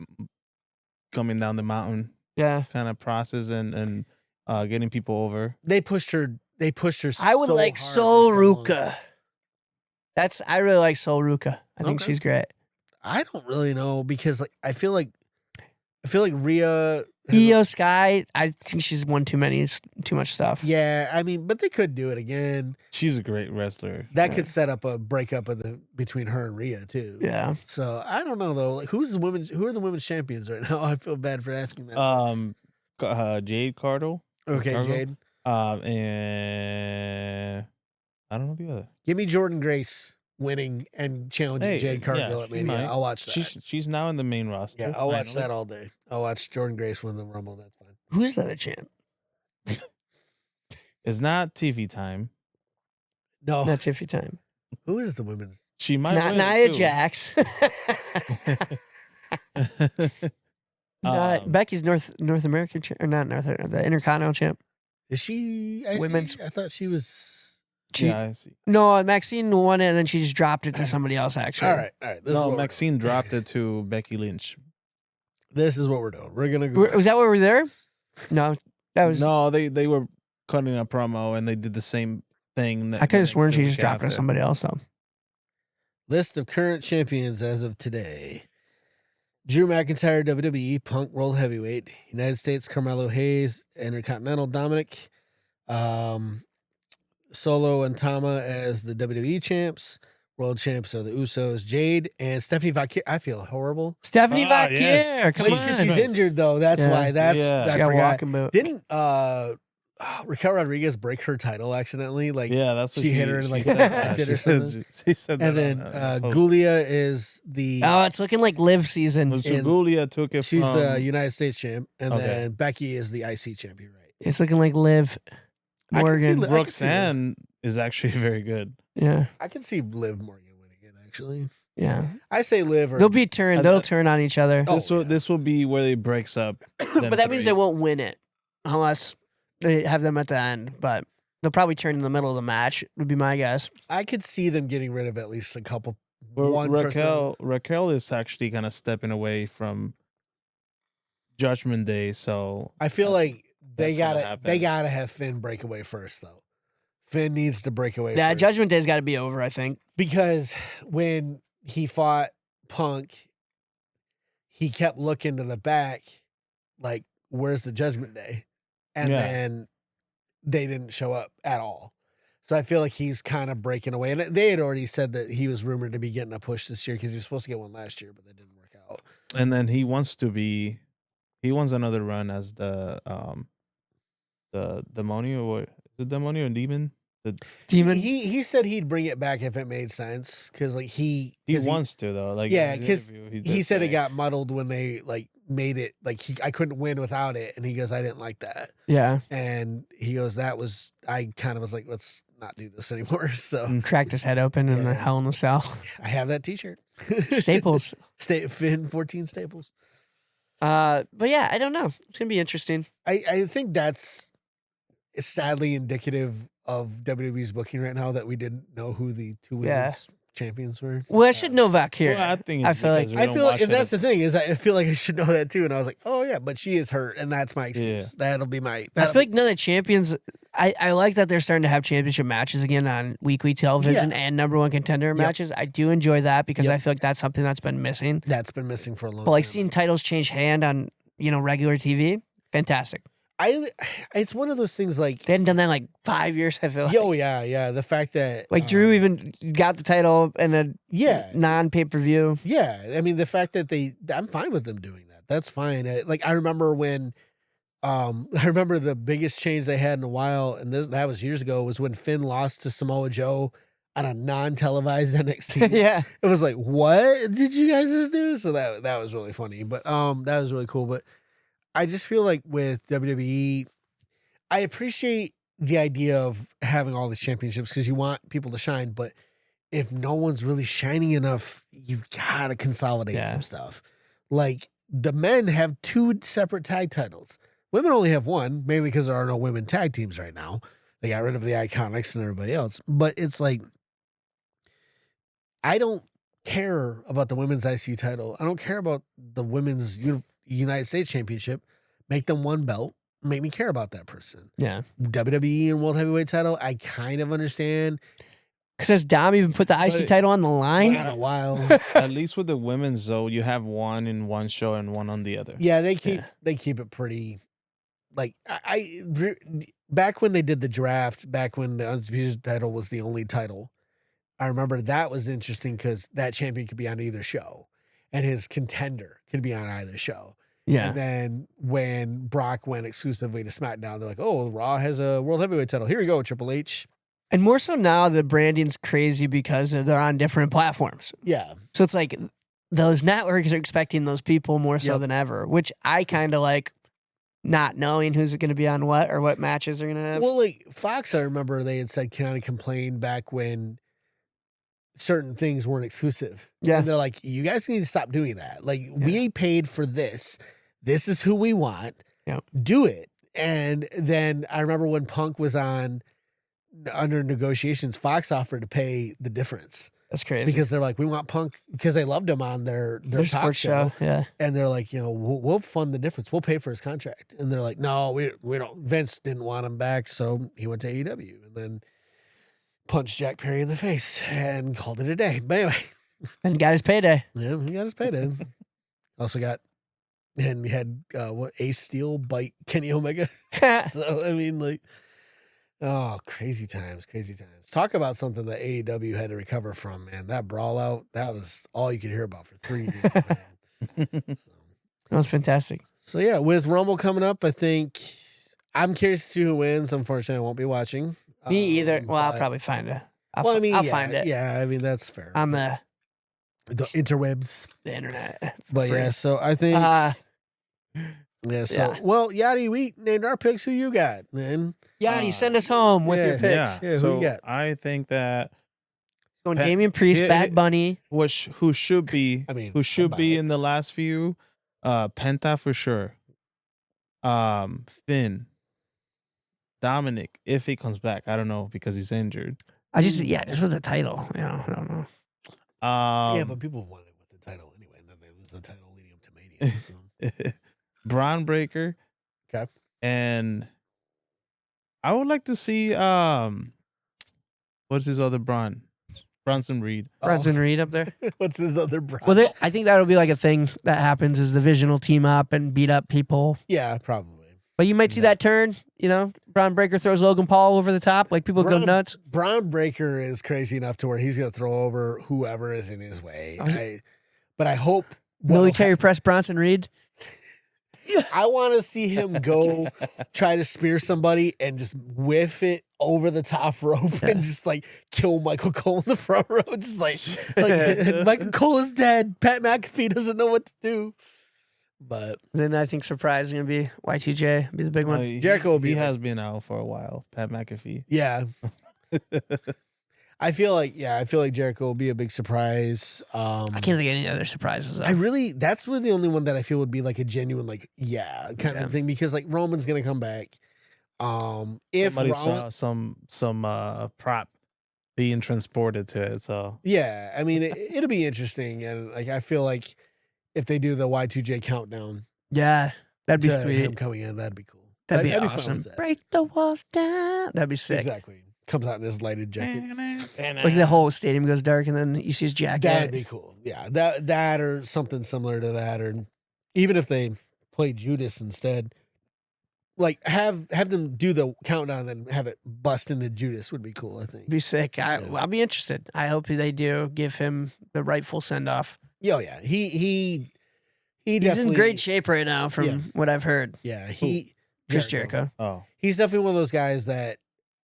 coming down the mountain kind of process and getting people over. They pushed her. I would so like hard for Sol so long. Ruka. I really like Sol Ruka. I think Okay. she's great. I don't really know because like I feel like Rhea. Io Sky, I think she's won too much stuff. Yeah, I mean, but they could do it again. She's a great wrestler. That could set up a breakup between her and Rhea too. Yeah. So I don't know though. Like, who are the women's champions right now? I feel bad for asking that. Jade Cardo. Okay, Cargo? Jade. And I don't know the other. Give me Jordan Grace winning and challenging Jade Cargill at she Mania. might. I'll watch that. She's now in the main roster. Yeah, I'll watch finally. that all day. I'll watch Jordan Grace win the Rumble. That's fine. Who's the other champ? It's not TV time. No, Not Tiffy Time. who is the women's? She might Not win Nia too. Jax. Becky's North American champ, or not the Intercontinental champ. Is she Women's- I thought she was. Yeah, I see. No, Maxine won it, and then she just dropped it to somebody else. Actually, All right. This is No, what Maxine dropped it to Becky Lynch. This is what we're doing. We're gonna go. Was that where we were there? No, that was. No, they were cutting a promo and they did the same thing. I could have sworn she just dropped it to somebody else though. List of current champions as of today. Drew McIntyre, WWE, Punk, World Heavyweight. United States, Carmelo Hayes, Intercontinental, Dominic. Solo and Tama as the WWE champs. World champs are the Usos, Jade, and Stephanie Vaquer. I feel horrible. Stephanie Ah, Vaquer, yes. come Because on. she's injured, though. That's Yeah. why. That's Yeah. I She got a forgot. walking boot. Didn't Raquel Rodriguez break her title accidentally? Like, Yeah, that's what she hit her in, like, said that. did or She said- something. She said that. and then on a post. Gulia is the. Oh, it's looking like live season. and Julia took it She's from. the United States champ, and Okay. then Becky is the IC champ. You're right. It's looking like live. I can see Morgan. Liv- Roxanne is actually very good. Yeah, I can see Liv Morgan winning it. Actually, yeah. I say Liv. Or, They'll be turned. I- They'll turn on each other. Oh, This will be where they breaks up. But that means they won't win it unless they have them at the end. But they'll probably turn in the middle of the match. Would be my guess. I could see them getting rid of at least a couple. Well, one person. Raquel is actually kind of stepping away from Judgment Day, so I feel like they that's gonna gotta happen. they gotta have Finn break away first though. Finn needs to break away. Yeah, first. Judgment Day's got to be over. I think. Because when he fought Punk, he kept looking to the back, like, "Where's the Judgment Day?" And Yeah. then they didn't show up at all. So I feel like he's kind of breaking away. And they had already said that he was rumored to be getting a push this year because he was supposed to get one last year, but that didn't work out. and then he wants another run as the demonio, or is it demonio or demon? Demon. He said he'd bring it back if it made sense because like He 'cause wants to though. Like Yeah, in the 'cause interview, he did said it say- got muddled when they like made it like I couldn't win without it, and he goes, I didn't like that, Yeah, and he goes, I kind of was like, let's not do this anymore. So Mm. cracked his head open in the Yeah. Hell in the Cell. I have that T-shirt, Staples. Finn 14 Staples. But yeah, I don't know. It's gonna be interesting. I think that's sadly indicative of WWE's booking right now that we didn't know who the two women's champions were. Well, I should know back here. Well, I think I it's feel like- because we I don't feel like, watch and it that's the as- thing is, I feel like I should know that too. And I was like, oh yeah, but she is hurt, and that's my excuse. That'll be my. I that'll feel like none of the champions. I like that they're starting to have championship matches again on weekly television and number one contender matches. I do enjoy that because Yep. I feel like that's something that's been missing. that's been missing for a long But like time. seeing titles change hand on regular TV, fantastic. It's one of those things like, They hadn't done that in like 5 years. I feel like. yeah. The fact that Like Drew even got the title in a yeah, non pay per view. yeah. I mean, the fact that I'm fine with them doing that. That's fine. Like I remember when, I remember the biggest change they had in a while, and that was years ago, was when Finn lost to Samoa Joe on a non-televised NXT. Yeah. It was like, what did you guys just do? So that was really funny, but that was really cool. But I just feel like with WWE, I appreciate the idea of having all these championships because you want people to shine. But if no one's really shining enough, you've got to consolidate some stuff. Like the men have 2 separate tag titles. Women only have one, mainly because there are no women tag teams right now. They got rid of the Iconics and everybody else. But it's like, I don't care about the women's IC title. I don't care about the women's United States Championship. Make them one belt. Make me care about that person. Yeah. WWE and World Heavyweight title, I kind of understand. Because has Dom even put the IC title on the line? Not a while. At least with the women's, though, you have one in one show and one on the other. Yeah, they keep it pretty. Like back when they did the draft, back when the Undisputed title was the only title, I remember that was interesting because that champion could be on either show, and his contender could be on either show. Yeah. And then when Brock went exclusively to SmackDown, they're like, "Oh, Raw has a World Heavyweight title. Here you go, Triple H." And more so now, the branding's crazy because they're on different platforms. Yeah. So it's like those networks are expecting those people more so than ever, which I kind of like not knowing who's going to be on what or what matches they're going to have. Well, like Fox, I remember they had said kind of complained back when certain things weren't exclusive. Yeah. And they're like, you guys need to stop doing that. Like, we ain't paid for this. This is who we want. Yep. Do it. And then I remember when Punk was under negotiations, Fox offered to pay the difference. That's crazy. Because they're like, we want Punk, because they loved him on their talk sports show. Yeah. And they're like, we'll fund the difference. We'll pay for his contract. And they're like, no, we don't. Vince didn't want him back, so he went to AEW. And then punched Jack Perry in the face and called it a day. But anyway. And got his payday. Yeah, he got his payday. Also got, and we had Ace Steel bite Kenny Omega. So, I mean, like, oh, crazy times. Talk about something that AEW had to recover from, man. That brawl out, that was all you could hear about for 3 years, man. That was fantastic. So, yeah, with Rumble coming up, I think I'm curious to see who wins. Unfortunately, I won't be watching. Me either. Well, I'll probably find it. I'll find it. Yeah, I mean, that's fair. On the interwebs. The internet. But free. yeah, so I think. Well, Yachty, we named our picks. Who you got, man? Yachty, send us home with your picks. Yeah, who you got? I think that Going Damian Priest, Bad Bunny. who should be in the last few, Penta for sure. Finn, Dominic, if he comes back, I don't know because he's injured. just with the title. I don't know. Yeah, but people want it with the title anyway, and then they lose the title leading up to Mania. So. Braun Breaker. Okay. And I would like to see what's his other Braun? Bronson Reed. Bronson Reed up there. What's his other Braun? Well, I think that'll be like a thing that happens is the Vision will team up and beat up people. Yeah, probably. But you might see that turn, Braun Breaker throws Logan Paul over the top, like people go nuts. Braun Breaker is crazy enough to where he's going to throw over whoever is in his way. But I hope military press Bronson Reed. I want to see him go try to spear somebody and just whiff it over the top rope and just like kill Michael Cole in the front row. Just like Michael Cole is dead. Pat McAfee doesn't know what to do. But then I think surprise is gonna be Y2J, be the big one. Jericho will be. He has been out for a while. Pat McAfee. Yeah. I feel like Jericho will be a big surprise. I can't think of any other surprises though. That's really the only one that I feel would be like a genuine kind of thing because like Roman's gonna come back. If somebody saw some prop being transported to it, so yeah, I mean it'll be interesting, and like I feel like if they do the Y2J countdown, yeah, that'd be sweet. Him coming in, that'd be cool. That'd be awesome. Break the walls down. That'd be sick. Exactly. Comes out in his lighted jacket. Like the whole stadium goes dark and then you see his jacket. That'd be cool. Yeah. That or something similar to that. Or even if they play Judas instead. Like have them do the countdown and then have it bust into Judas would be cool, I think. Be sick. I'll be interested. I hope they do give him the rightful send off. Oh yeah. He's in great shape right now from what I've heard. Yeah. Chris Jericho. Oh. He's definitely one of those guys that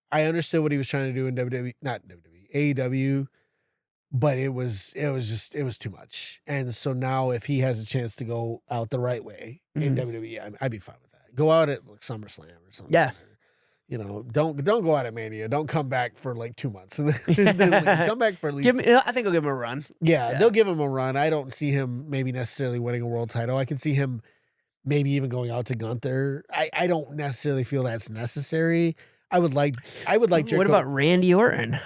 I understood what he was trying to do in AEW, but it was too much. And so now if he has a chance to go out the right way in WWE, I'd be fine with that. Go out at like SummerSlam or something. Yeah. Or, don't go out at Mania. Don't come back for like 2 months and then come back for at least. I think I'll give him a run. Yeah, they'll give him a run. I don't see him maybe necessarily winning a world title. I can see him maybe even going out to Gunther. I don't necessarily feel that's necessary. I would like Jericho. What about Randy Orton?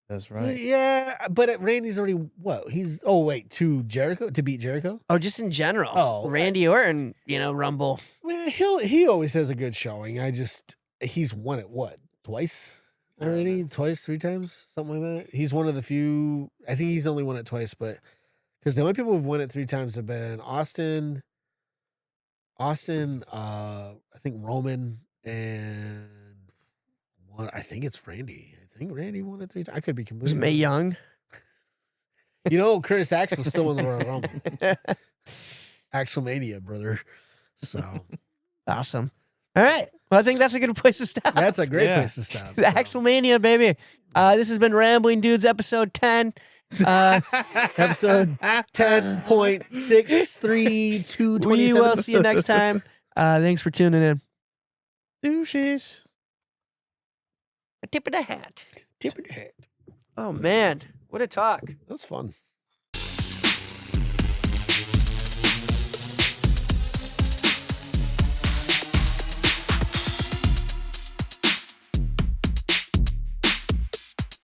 That's right. Yeah, but Randy's already what? To Jericho to beat Jericho. Oh, just in general. Oh, Randy Orton, Rumble. Well, he always has a good showing. He's won it what, twice already? Twice, 3 times, something like that. He's one of the few. I think he's only won it twice, but because the only people who've won it 3 times have been Austin. I think Roman and one. I think it's Randy. I think Randy won it 3 times. I could be Was completely. Mae Young? Curtis Axel's still in the Royal Rumble. Axelmania, brother. So awesome. All right. Well, I think that's a good place to stop. that's a great place to stop. The Axelmania, baby. This has been Rambling Dudes, episode 10. Episode 10.63227. We will see you next time. Thanks for tuning in. Douches. A tip of the hat. Tip of the hat. Oh, man. What a talk. That was fun.